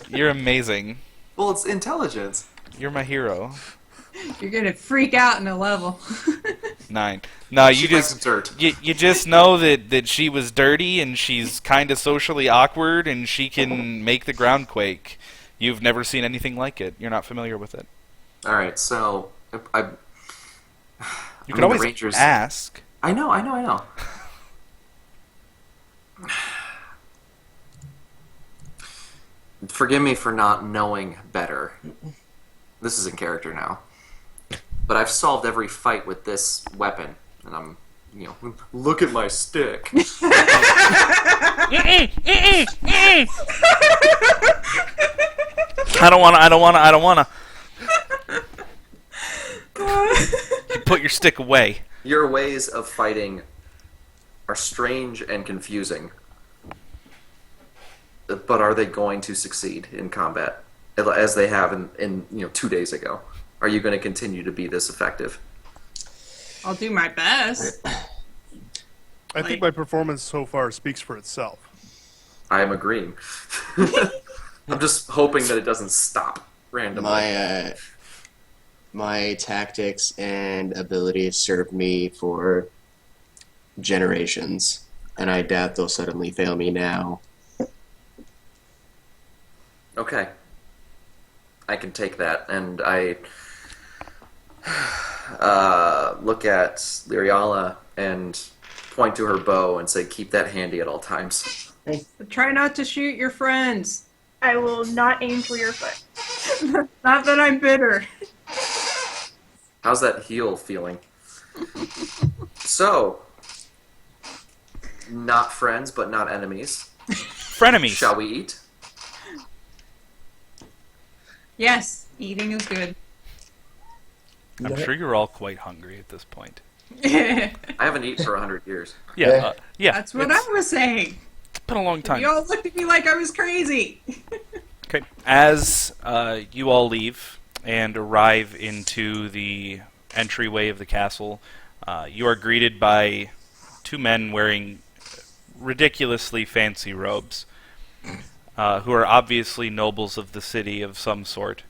You're amazing. Well, it's intelligence. You're my hero. You're gonna freak out in a level. 9. No, She you likes just dirt. you just know that she was dirty and she's kind of socially awkward and she can make the ground quake. You've never seen anything like it. You're not familiar with it. All right, so You could always Rangers. ask. I know. Forgive me for not knowing better. This is in character now. But I've solved every fight with this weapon, and I'm, look at my stick. I don't wanna. Put your stick away. Your ways of fighting are strange and confusing. But are they going to succeed in combat, as they have in 2 days ago? Are you going to continue to be this effective? I'll do my best. I think my performance so far speaks for itself. I am agreeing. I'm just hoping that it doesn't stop randomly. My tactics and abilities served me for generations, and I doubt they'll suddenly fail me now. Okay. I can take that, and I look at Lyriala and point to her bow and say, keep that handy at all times. But try not to shoot your friends. I will not aim for your foot. Not that I'm bitter. How's that heel feeling? So, not friends, but not enemies. Frenemies. Shall we eat? Yes, eating is good. I'm sure you're all quite hungry at this point. I haven't eaten for 100 years. Yeah, That's what I was saying. It's been a long time. You all looked at me like I was crazy. Okay. As you all leave and arrive into the entryway of the castle, you are greeted by 2 men wearing ridiculously fancy robes, who are obviously nobles of the city of some sort,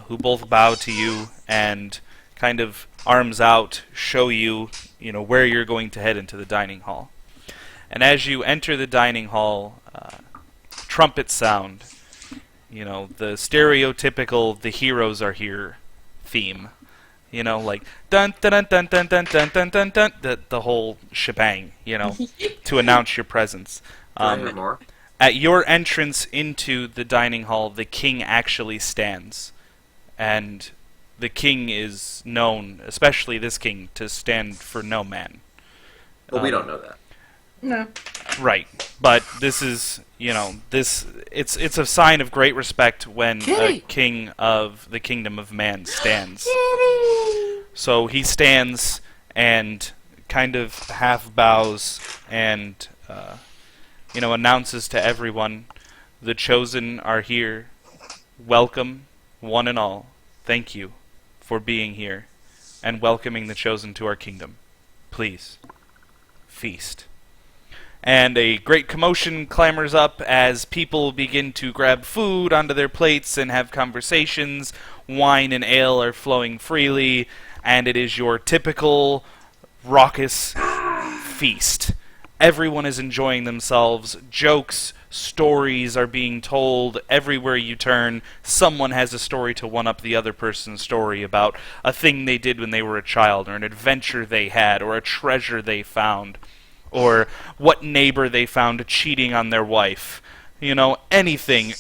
who both bow to you and kind of arms out show you, where you're going to head into the dining hall. And as you enter the dining hall, trumpets sound. The stereotypical "the heroes are here" theme. Like dun dun dun dun dun dun dun dun dun, the whole shebang. To announce your presence. Can I hear more? At your entrance into the dining hall, the king actually stands, and the king is known, especially this king, to stand for no man. Well, we don't know that. No. Right, but this is, it's a sign of great respect when a king of the kingdom of man stands. So he stands and kind of half bows and, announces to everyone, the chosen are here. Welcome, one and all. Thank you for being here and welcoming the chosen to our kingdom. Please, feast. And a great commotion clamors up as people begin to grab food onto their plates and have conversations. Wine and ale are flowing freely, and it is your typical raucous feast. Everyone is enjoying themselves. Jokes, stories are being told everywhere you turn. Someone has a story to one-up the other person's story about a thing they did when they were a child, or an adventure they had, or a treasure they found, or what neighbor they found cheating on their wife. Anything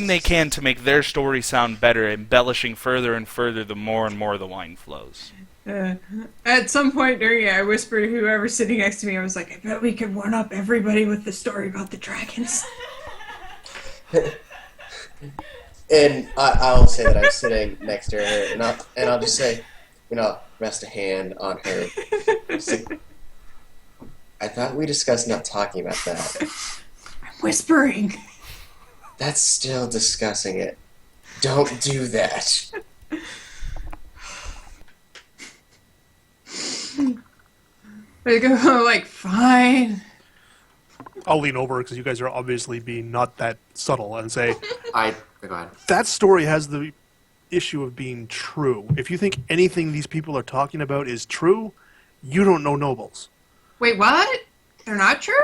they can to make their story sound better, embellishing further and further the more and more the wine flows. At some point during it, I whispered to whoever's sitting next to me, I was like, I bet we could one up everybody with the story about the dragons. And I'll say that I'm sitting next to her, and I'll just say, rest a hand on her. I thought we discussed not talking about that. Whispering. That's still discussing it. Don't do that. They go like, fine. I'll lean over because you guys are obviously being not that subtle and say, Go ahead. that story has the issue of being true. If you think anything these people are talking about is true, you don't know nobles. Wait, what? They're not true?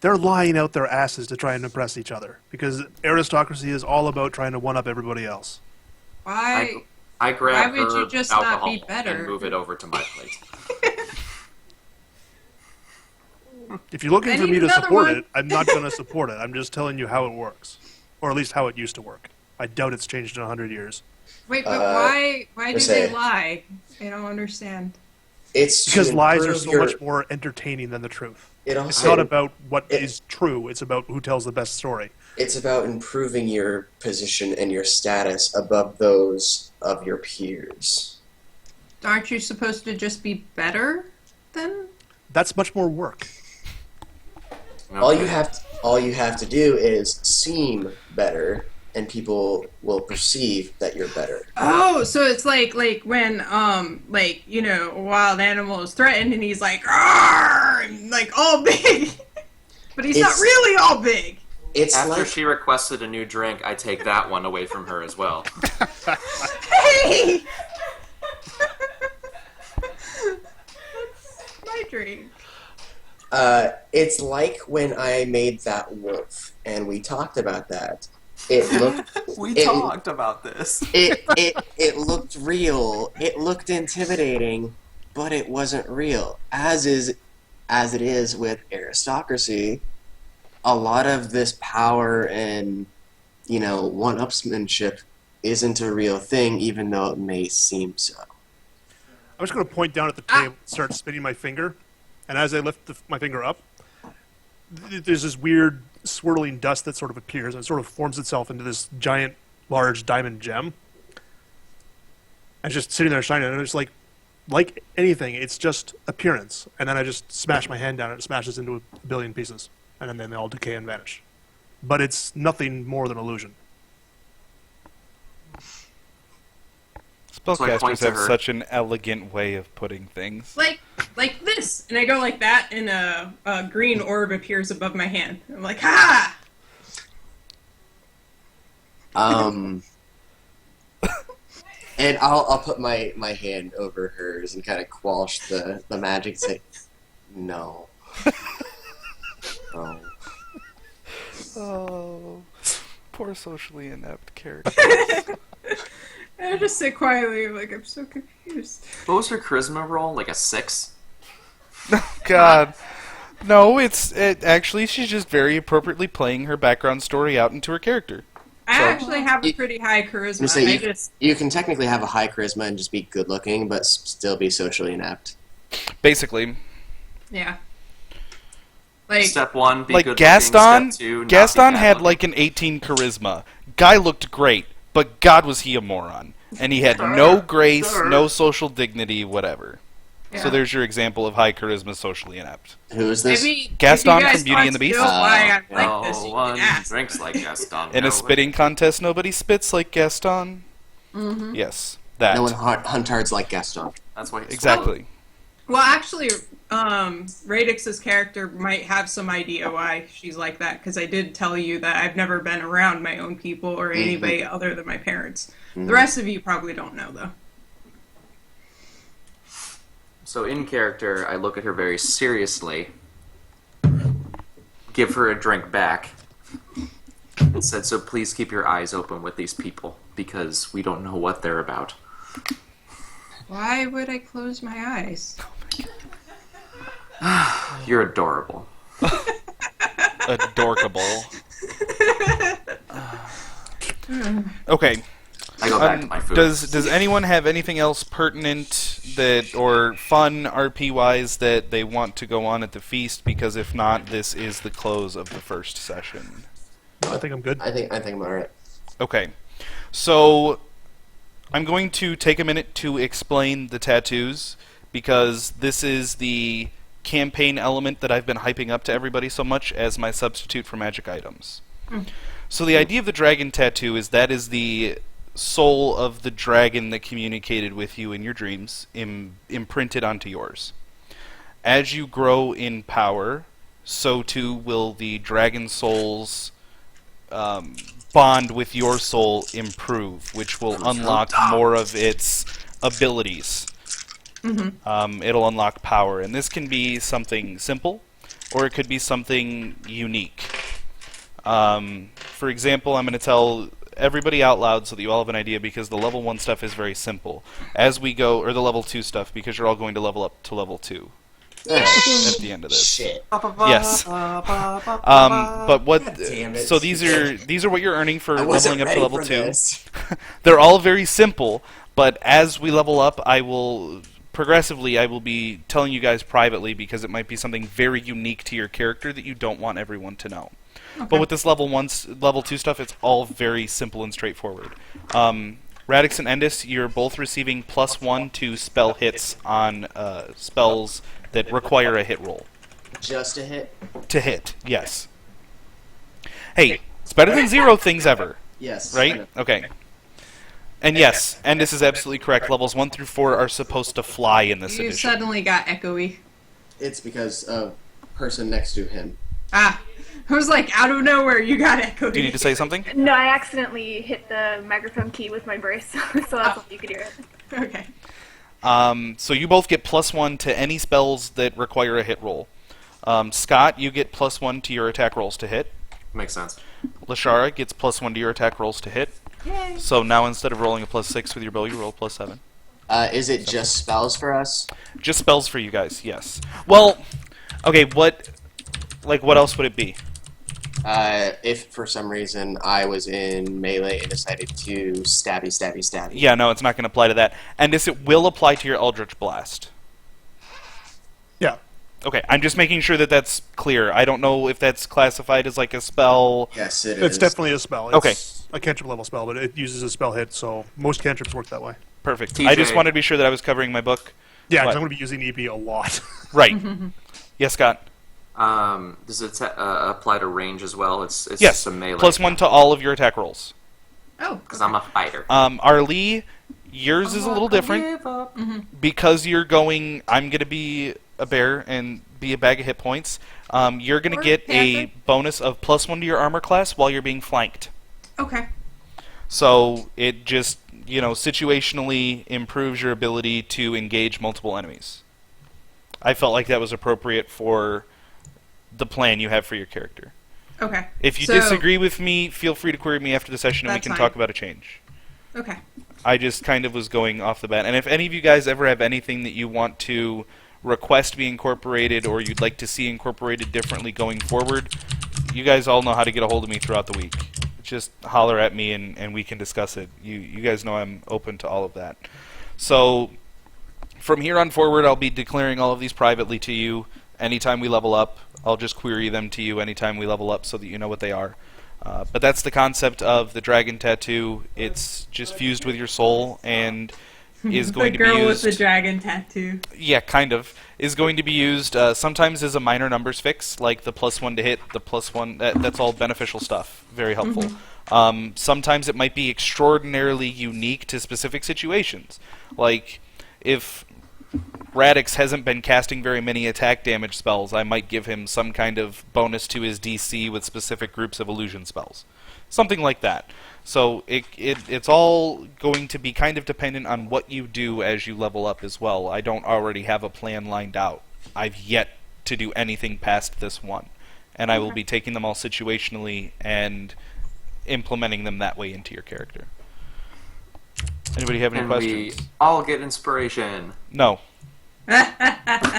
They're lying out their asses to try and impress each other because aristocracy is all about trying to one-up everybody else. Why? I grab Why would her you just not alcohol be better? and move it over to my plate. If you're looking I for need me to another support one. it, I'm not going to support it. I'm just telling you how it works, or at least how it used to work. I doubt it's changed in 100 years. Wait, but why do say- they lie? I don't understand. It's to Because lies are improve so your- much more entertaining than the truth. It It's also, not about what it- is true. It's about who tells the best story. It's about improving your position and your status above those of your peers. Aren't you supposed to just be better then? That's much more work. All Okay. you have to do is seem better, and people will perceive that you're better. Oh, so it's like when a wild animal is threatened and he's like, "Arr!" and, like all big, but he's not It's- really all big. It's After like she requested a new drink, I take that one away from her as well. Hey, that's my drink. it's like when I made that wolf, and we talked about that. It looked We It- talked about this. it looked real. It looked intimidating, but it wasn't real. As it is with aristocracy, a lot of this power and one-upsmanship isn't a real thing, even though it may seem so. I'm just going to point down at the table, start spinning my finger, and as I lift my finger up, there's this weird swirling dust that sort of appears, and it sort of forms itself into this giant, large diamond gem. And it's just sitting there shining, and it's like anything, it's just appearance. And then I just smash my hand down, and it smashes into a billion pieces, and then they all decay and vanish. But it's nothing more than illusion. So I point Spellcasters to have her. such an elegant way of putting things. Like this, and I go like that, and a green orb appears above my hand. I'm like, ha! And I'll put my hand over hers and kind of quash the magic and say, no. No. Oh, poor socially inept character. And I just sit quietly, like, I'm so confused. What was her charisma roll? Like a 6? God. No, actually she's just very appropriately playing her background story out into her character. I So- actually have a pretty high charisma. I'm gonna say I you can technically have a high charisma and just be good looking, but still be socially inept. Basically. yeah. Like, Step 1, be Like good Gaston, looking. Step 2, not be Gaston bad had looking. like an 18 charisma. Guy looked great, but God was he a moron. And he had no grace, no social dignity, whatever. yeah. So there's your example of high charisma, socially inept. Who is this? Maybe Gaston if you guys from Beauty want and the to Beast? know why I'm No like this, you one can ask. drinks like Gaston. In no a spitting contest, nobody spits like Gaston. Mm-hmm. Yes, that. No one huntards like Gaston. That's why he's Exactly. Well, actually, Radix's character might have some idea why she's like that, because I did tell you that I've never been around my own people or anybody other than my parents. The rest of you probably don't know, though. So in character, I look at her very seriously, give her a drink back, and said, so please keep your eyes open with these people, because we don't know what they're about. Why would I close my eyes? You're adorable. Adorkable. Okay. I go back to my food. Does anyone have anything else pertinent that or fun RP wise that they want to go on at the feast? Because if not, this is the close of the first session. I think I'm good. I think I'm alright. Okay, so I'm going to take a minute to explain the tattoos because this is the campaign element that I've been hyping up to everybody so much as my substitute for magic items. So the idea of the dragon tattoo is that is the soul of the dragon that communicated with you in your dreams, imprinted onto yours. As you grow in power, so too will the dragon soul's bond with your soul improve, which will unlock more of its abilities. It'll unlock power, and this can be something simple, or it could be something unique. For example, I'm going to tell everybody out loud so that you all have an idea, because the level 1 stuff is very simple. As we go, or the level 2 stuff, because you're all going to level up to level 2 at the end of this. Shit. Yes. But what? Damn it. So these are what you're earning for I wasn't leveling up to ready level for 2. this. They're all very simple, but as we level up, I will be telling you guys privately, because it might be something very unique to your character that you don't want everyone to know. But with this level 2 stuff, it's all very simple and straightforward. Radix and Endis, you're both receiving +1 to spell hits on spells that require a hit roll. Just a hit? To hit, yes. Hey, it's better than 0 things ever, Yes. right? Okay. And yes, Endis is absolutely correct. Levels 1 through 4 are supposed to fly in this You edition. suddenly got echoey. It's because of person next to him. Ah, I was like, out of nowhere, you got echoey. Do you need to say something? No, I accidentally hit the microphone key with my brace, so that's why you could hear it. Okay. So you both get +1 to any spells that require a hit roll. Scott, you get +1 to your attack rolls to hit. Makes sense. Lashara gets +1 to your attack rolls to hit. Yay. So now instead of rolling a +6 with your bow, you roll +7. Is it just spells for us? Just spells for you guys, yes. Well, okay, what else would it be? If for some reason I was in melee and decided to stabby. Yeah, no, it's not going to apply to that. And this, it will apply to your Eldritch Blast. Yeah. Okay, I'm just making sure that that's clear. I don't know if that's classified as like a spell. Yes, it is. It's definitely a spell. It's Okay. a cantrip level spell, but it uses a spell hit, so most cantrips work that way. Perfect. TJ. I just wanted to be sure that I was covering my book. Yeah, 'cause What? I'm going to be using EP a lot. Right. Yes, Scott. Does it apply to range as well? It's Yes. just a melee. +1 to all of your attack rolls. Oh, Because I'm a fighter. Arlie, yours is a little different because you're going. I'm going to be a bear and be a bag of hit points. You're going to Or get a panther. bonus of +1 to your armor class while you're being flanked. okay. So it just, situationally improves your ability to engage multiple enemies. I felt like that was appropriate for the plan you have for your character. Okay. If you So- disagree with me, feel free to query me after the session and we That's can fine. talk about a change. Okay. I just kind of was going off the bat. And if any of you guys ever have anything that you want to request be incorporated or you'd like to see incorporated differently going forward, you guys all know how to get a hold of me throughout the week. Just holler at me and we can discuss it. You guys know I'm open to all of that. So from here on forward, I'll be declaring all of these privately to you. Anytime we level up, I'll just query them to you anytime we level up so that you know what they are. But that's the concept of the dragon tattoo. It's just fused with your soul and is going the to be girl used. with the dragon tattoo. Yeah, kind of. Is going to be used sometimes as a minor numbers fix, like the +1 to hit, the +1. That's all beneficial stuff. Very helpful. Sometimes it might be extraordinarily unique to specific situations. Like, if Radix hasn't been casting very many attack damage spells, I might give him some kind of bonus to his DC with specific groups of illusion spells. Something like that. So it's all going to be kind of dependent on what you do as you level up as well. I don't already have a plan lined out. I've yet to do anything past this one. And I will be taking them all situationally and implementing them that way into your character. Anybody have any And questions? we all get inspiration. No. Aww.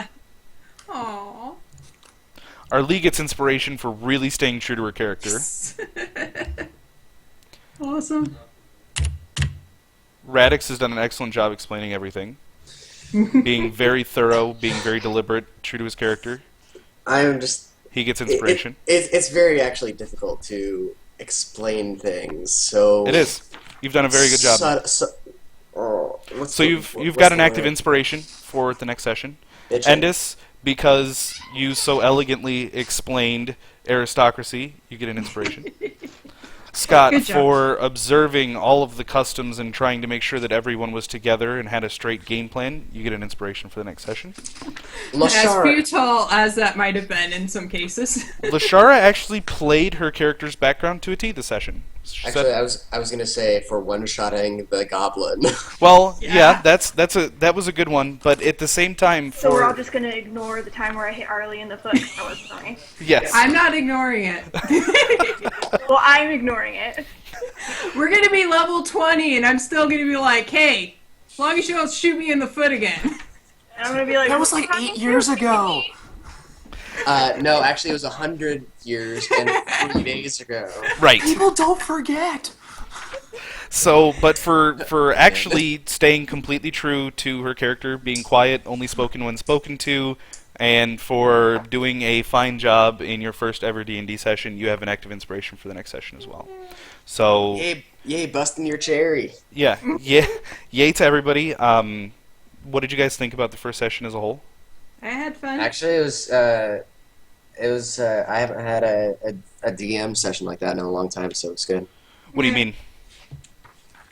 Our Lee gets inspiration for really staying true to her character. Awesome. Radix has done an excellent job explaining everything. Being very thorough, being very deliberate, true to his character. I'm just. He gets inspiration. It's very actually difficult to explain things. So It is. You've done a very good job. So you've got an active inspiration for the next session. Endis, because you so elegantly explained aristocracy, you get an inspiration. Scott, Good job. for observing all of the customs and trying to make sure that everyone was together and had a straight game plan, you get an inspiration for the next session. As futile as that might have been in some cases. Lashara actually played her character's background to a T this session. Actually, I was gonna say for one-shotting the goblin. Well, Yeah. that was a good one, but at the same time, So we're all just gonna ignore the time where I hit Arlie in the foot. That was funny. yes, I'm not ignoring it. Well, I'm ignoring it. We're gonna be level 20, and I'm still gonna be like, hey, as long as you don't shoot me in the foot again. And I'm gonna be like, That was like 8 years ago. No, actually, it was 100 years and 3 days ago. right. People don't forget. So, but for actually staying completely true to her character, being quiet, only spoken when spoken to, and for doing a fine job in your first ever D&D session, you have an active inspiration for the next session as well. So, Yay, busting your cherry. yeah, yay to everybody. What did you guys think about the first session as a whole? I had fun. Actually, it was. I haven't had a DM session like that in a long time, so it's good. What do you mean?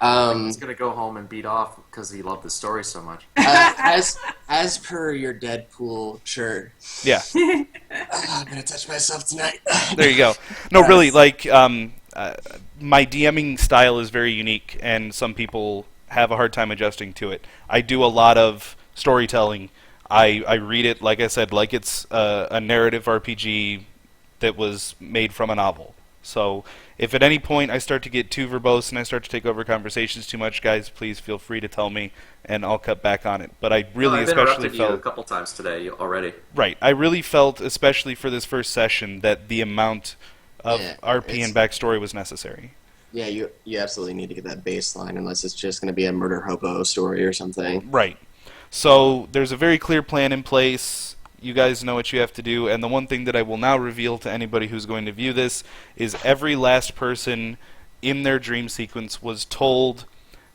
He's gonna go home and beat off because he loved the story so much. As per your Deadpool shirt. Yeah. I'm gonna touch myself tonight. There you go. No, really, like, my DMing style is very unique, and some people have a hard time adjusting to it. I do a lot of storytelling. I read it, like I said, like it's a narrative RPG that was made from a novel. So if at any point I start to get too verbose and I start to take over conversations too much, guys, please feel free to tell me, and I'll cut back on it. But I really I've especially interrupted felt... you a couple times today already. Right. I really felt, especially for this first session, that the amount of RP and backstory was necessary. Yeah, you absolutely need to get that baseline, unless it's just going to be a murder hobo story or something. Right. So there's a very clear plan in place. You guys know what you have to do, and the one thing that I will now reveal to anybody who's going to view this is every last person in their dream sequence was told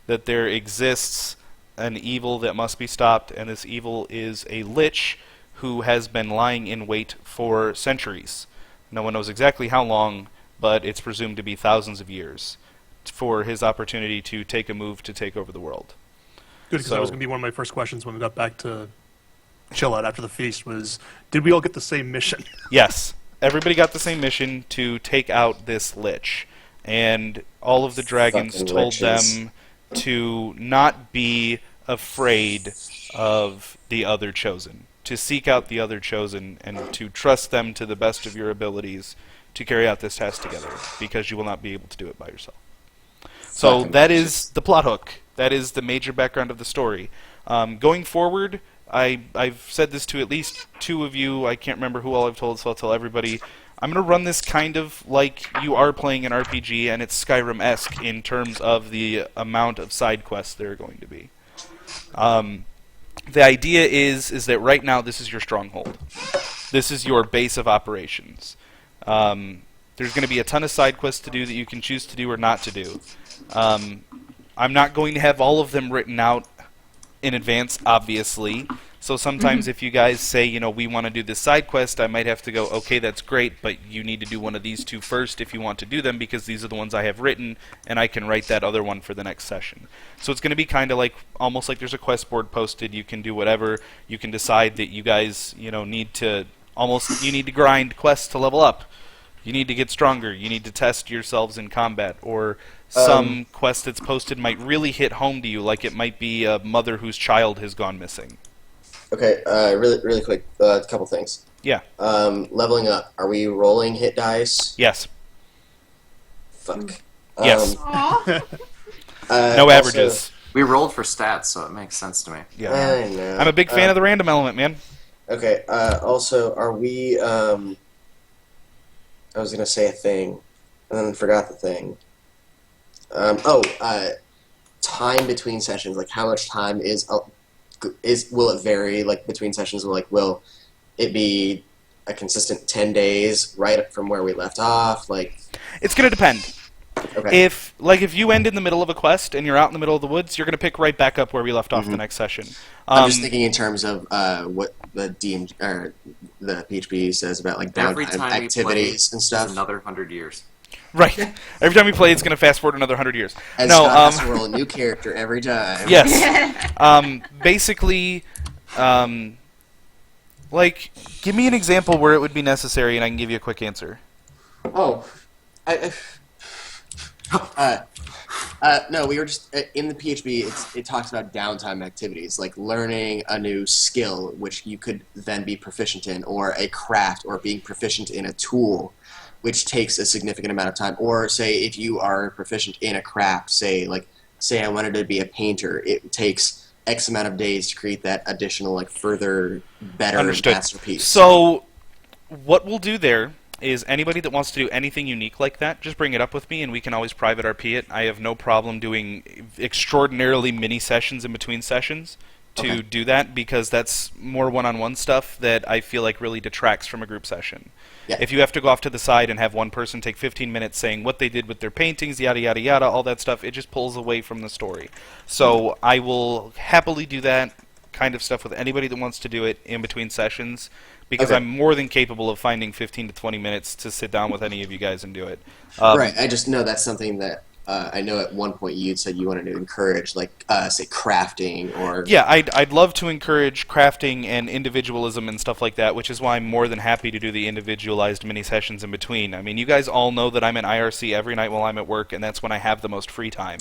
that there exists an evil that must be stopped, and this evil is a lich who has been lying in wait for centuries. No one knows exactly how long, but it's presumed to be thousands of years for his opportunity to take a move to take over the world. Good, because that was going to be one of my first questions when we got back to chill out after the feast was, did we all get the same mission? Yes. Everybody got the same mission to take out this lich. And all of the dragons Fucking told liches. them to not be afraid of the other chosen. To seek out the other chosen and to trust them to the best of your abilities to carry out this task together, because you will not be able to do it by yourself. So Fucking that liches. is the plot hook. That is the major background of the story. Going forward, I've said this to at least two of you. I can't remember who all I've told, so I'll tell everybody. I'm going to run this kind of like you are playing an RPG, and it's Skyrim-esque in terms of the amount of side quests there are going to be. The idea is that right now this is your stronghold. This is your base of operations. There's going to be a ton of side quests to do that you can choose to do or not to do. I'm not going to have all of them written out in advance, obviously. So sometimes if you guys say, you know, we want to do this side quest, I might have to go, okay, that's great, but you need to do one of these two first if you want to do them, because these are the ones I have written, and I can write that other one for the next session. So it's going to be kind of like, almost like there's a quest board posted. You can do whatever. You can decide that you guys, you know, need to grind quests to level up. You need to get stronger. You need to test yourselves in combat, or some quest that's posted might really hit home to you, like it might be a mother whose child has gone missing. Okay, really quick, a couple things. Yeah. Leveling up. Are we rolling hit dice? Yes. Fuck. Yes. Aw. No averages. We rolled for stats, so it makes sense to me. Yeah. I know. I'm a big fan of the random element, man. Okay. Also, are we? I was gonna say a thing, and then forgot the thing. Time between sessions. Like, how much time will it vary? Like between sessions, will it be a consistent 10 days right up from where we left off? Like, It's going to depend. Okay. If you end in the middle of a quest and you're out in the middle of the woods, you're going to pick right back up where we left off the next session. I'm just thinking in terms of what the or the PHP says about like Every downtime time we play activities and is stuff. another 100 years. Right. Every time we play, it's going to fast forward another 100 years. And No, Scott has to roll a new character every time. yes. Basically, like, give me an example where it would be necessary, and I can give you a quick answer. Oh, no, we were just in the PHP. It talks about downtime activities, like learning a new skill, which you could then be proficient in, or a craft, or being proficient in a tool, which takes a significant amount of time. Or say if you are proficient in a craft, say I wanted to be a painter, it takes X amount of days to create that additional, like further, better Understood. masterpiece. So, what we'll do there is anybody that wants to do anything unique like that, just bring it up with me, and we can always private RP it. I have no problem doing extraordinarily mini sessions in between sessions to do that, because that's more one-on-one stuff that I feel like really detracts from a group session. Yeah. If you have to go off to the side and have one person take 15 minutes saying what they did with their paintings, yada, yada, yada, all that stuff, it just pulls away from the story. So I will happily do that kind of stuff with anybody that wants to do it in between sessions, because Okay. I'm more than capable of finding 15 to 20 minutes to sit down with any of you guys and do it. Right, I just know that's something that I know at one point you said you wanted to encourage, like, say, crafting or... Yeah, I'd love to encourage crafting and individualism and stuff like that, which is why I'm more than happy to do the individualized mini sessions in between. I mean, you guys all know that I'm in IRC every night while I'm at work, and that's when I have the most free time,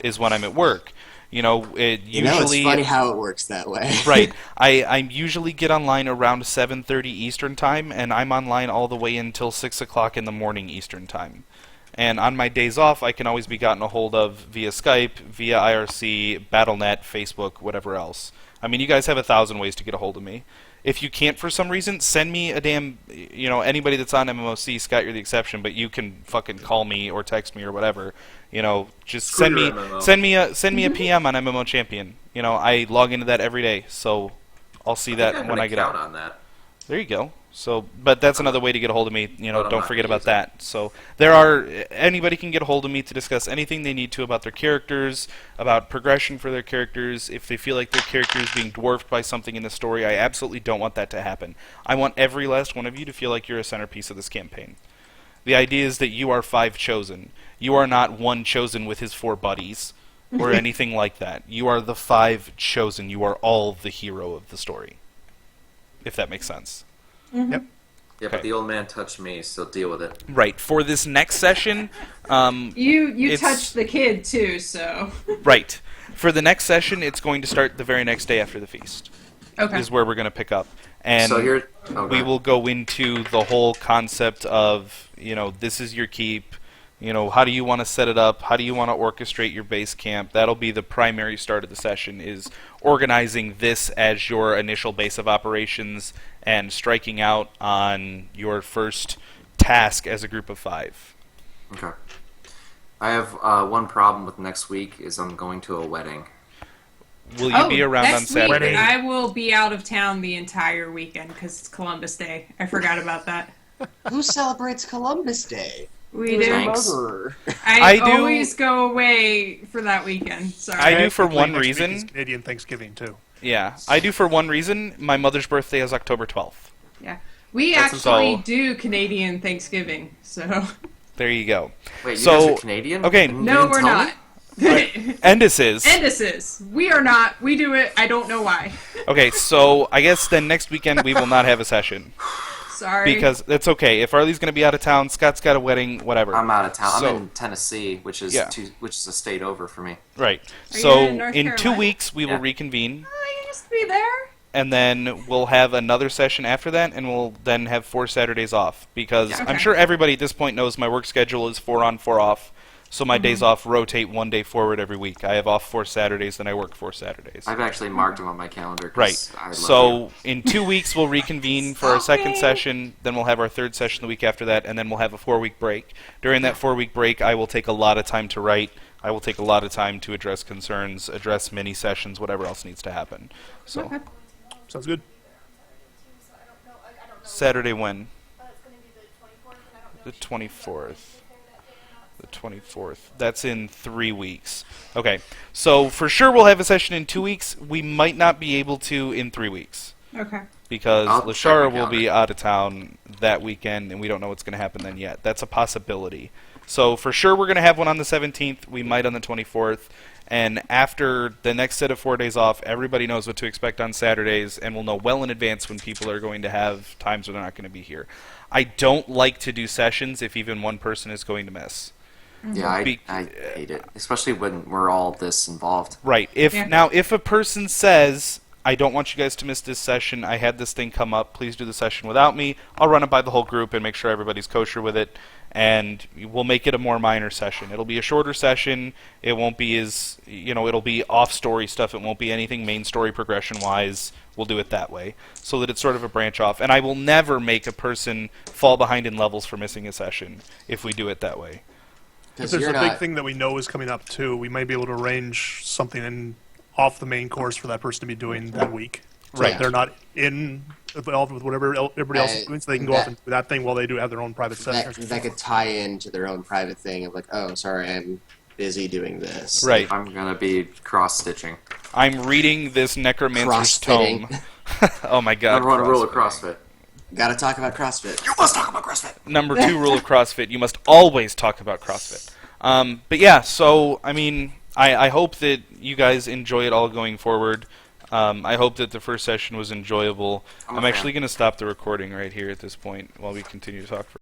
is when I'm at work. You know, it usually... it's funny how it works that way. Right. I usually get online around 7:30 Eastern Time, and I'm online all the way until 6 o'clock in the morning Eastern Time. And on my days off, I can always be gotten a hold of via Skype, via IRC, Battle.net, Facebook, whatever else. I mean, you guys have 1,000 ways to get a hold of me. If you can't for some reason, send me a damn, anybody that's on MMOC, Scott, you're the exception, but you can fucking call me or text me or whatever. Just Screw send your me MMO. send me a PM on MMO Champion. I log into that every day, so I'll see that when I get out. on that. There you go. So, but that's another way to get a hold of me. But I'm Don't not forget gonna about use that. So, anybody can get a hold of me to discuss anything they need to about their characters, about progression for their characters. If they feel like their character is being dwarfed by something in the story, I absolutely don't want that to happen. I want every last one of you to feel like you're a centerpiece of this campaign. The idea is that you are 5 chosen. You are not one chosen with his 4 buddies, or anything like that. You are the 5 chosen. You are all the hero of the story. If that makes sense. Yep. Yeah, Okay. but the old man touched me, so deal with it. Right. For this next session, You It's- touched the kid too, so right. For the next session, it's going to start the very next day after the feast. okay. Is where we're going to pick up. And So here, we will go into the whole concept of, this is your keep. How do you want to set it up? How do you want to orchestrate your base camp? That'll be the primary start of the session, is organizing this as your initial base of operations and striking out on your first task as a group of 5. Okay. I have one problem with next week is I'm going to a wedding. Will you be around on next week, Saturday? I will be out of town the entire weekend because it's Columbus Day. I forgot about that. Who celebrates Columbus Day? We Who's do. a Thanks. murderer? I do- always go away for that weekend. Sorry. I do for Technically, one next week reason. is Canadian Thanksgiving too. Yeah, I do for one reason. My mother's birthday is October 12th. Yeah, we That's actually all. do Canadian Thanksgiving. So There you go. Wait, you So- guys are Canadian? okay. You no, didn't we're tell not. me? Endis is. Endises. We are not. We do it. I don't know why. Okay, so I guess then next weekend we will not have a session. Sorry. Because it's okay. If Arlie's going to be out of town, Scott's got a wedding, whatever. I'm out of town. So- I'm in Tennessee, which is Yeah. which is a state over for me. Right. Are you So in North in 2 Carolina? weeks we will Yeah. reconvene, I used to be there. and then we'll have another session after that, and we'll then have 4 Saturdays off. Because Yeah. I'm Okay. sure everybody at this point knows my work schedule is 4 on, 4 off. So my days off rotate 1 day forward every week. I have off 4 Saturdays, then I work 4 Saturdays. I've actually marked them on my calendar. 'cause Right. I love So you. in 2 weeks we'll reconvene for our second session. Then we'll have our third session the week after that, and then we'll have a 4-week break. During that 4-week break, I will take a lot of time to write. I will take a lot of time to address concerns, address mini sessions, whatever else needs to happen. So Okay. Sounds good. Saturday when? The 24th. The 24th. That's in 3 weeks. Okay. So for sure we'll have a session in 2 weeks. We might not be able to in 3 weeks. Okay. Because I'll check my Lashara will be calendar. out of town that weekend, and we don't know what's going to happen then yet. That's a possibility. So for sure we're going to have one on the 17th. We might on the 24th. And after the next set of 4 days off, everybody knows what to expect on Saturdays, and we'll know well in advance when people are going to have times when they're not going to be here. I don't like to do sessions if even one person is going to miss. Yeah, I Be- hate it, especially when we're all this involved. Right. If Yeah. Now, if a person says, I don't want you guys to miss this session, I had this thing come up, please do the session without me, I'll run it by the whole group and make sure everybody's kosher with it, and we'll make it a more minor session. It'll be a shorter session, it won't be as, it'll be off-story stuff, it won't be anything main story progression-wise, we'll do it that way, so that it's sort of a branch off. And I will never make a person fall behind in levels for missing a session if we do it that way. If Because there's you're a big not. thing that we know is coming up too, we might be able to arrange something off the main course for that person to be doing that week. So Right. that they're not involved with whatever everybody else is doing, so they can go off and do that thing while they do have their own private That, session. that could tie into their own private thing of like, oh, sorry, I'm busy doing this. Right. I'm gonna be cross-stitching. I'm reading this Necromancer's Crossfitting. Tome. Oh my god. Number one rule of CrossFitting. CrossFit. Gotta talk about CrossFit. You must talk about CrossFit. Number 2 rule of CrossFit, you must always talk about CrossFit. But yeah, so, I mean, I hope that you guys enjoy it all going forward. I hope that the first session was enjoyable. I'm a I'm fan. actually going to stop the recording right here at this point while we continue to talk for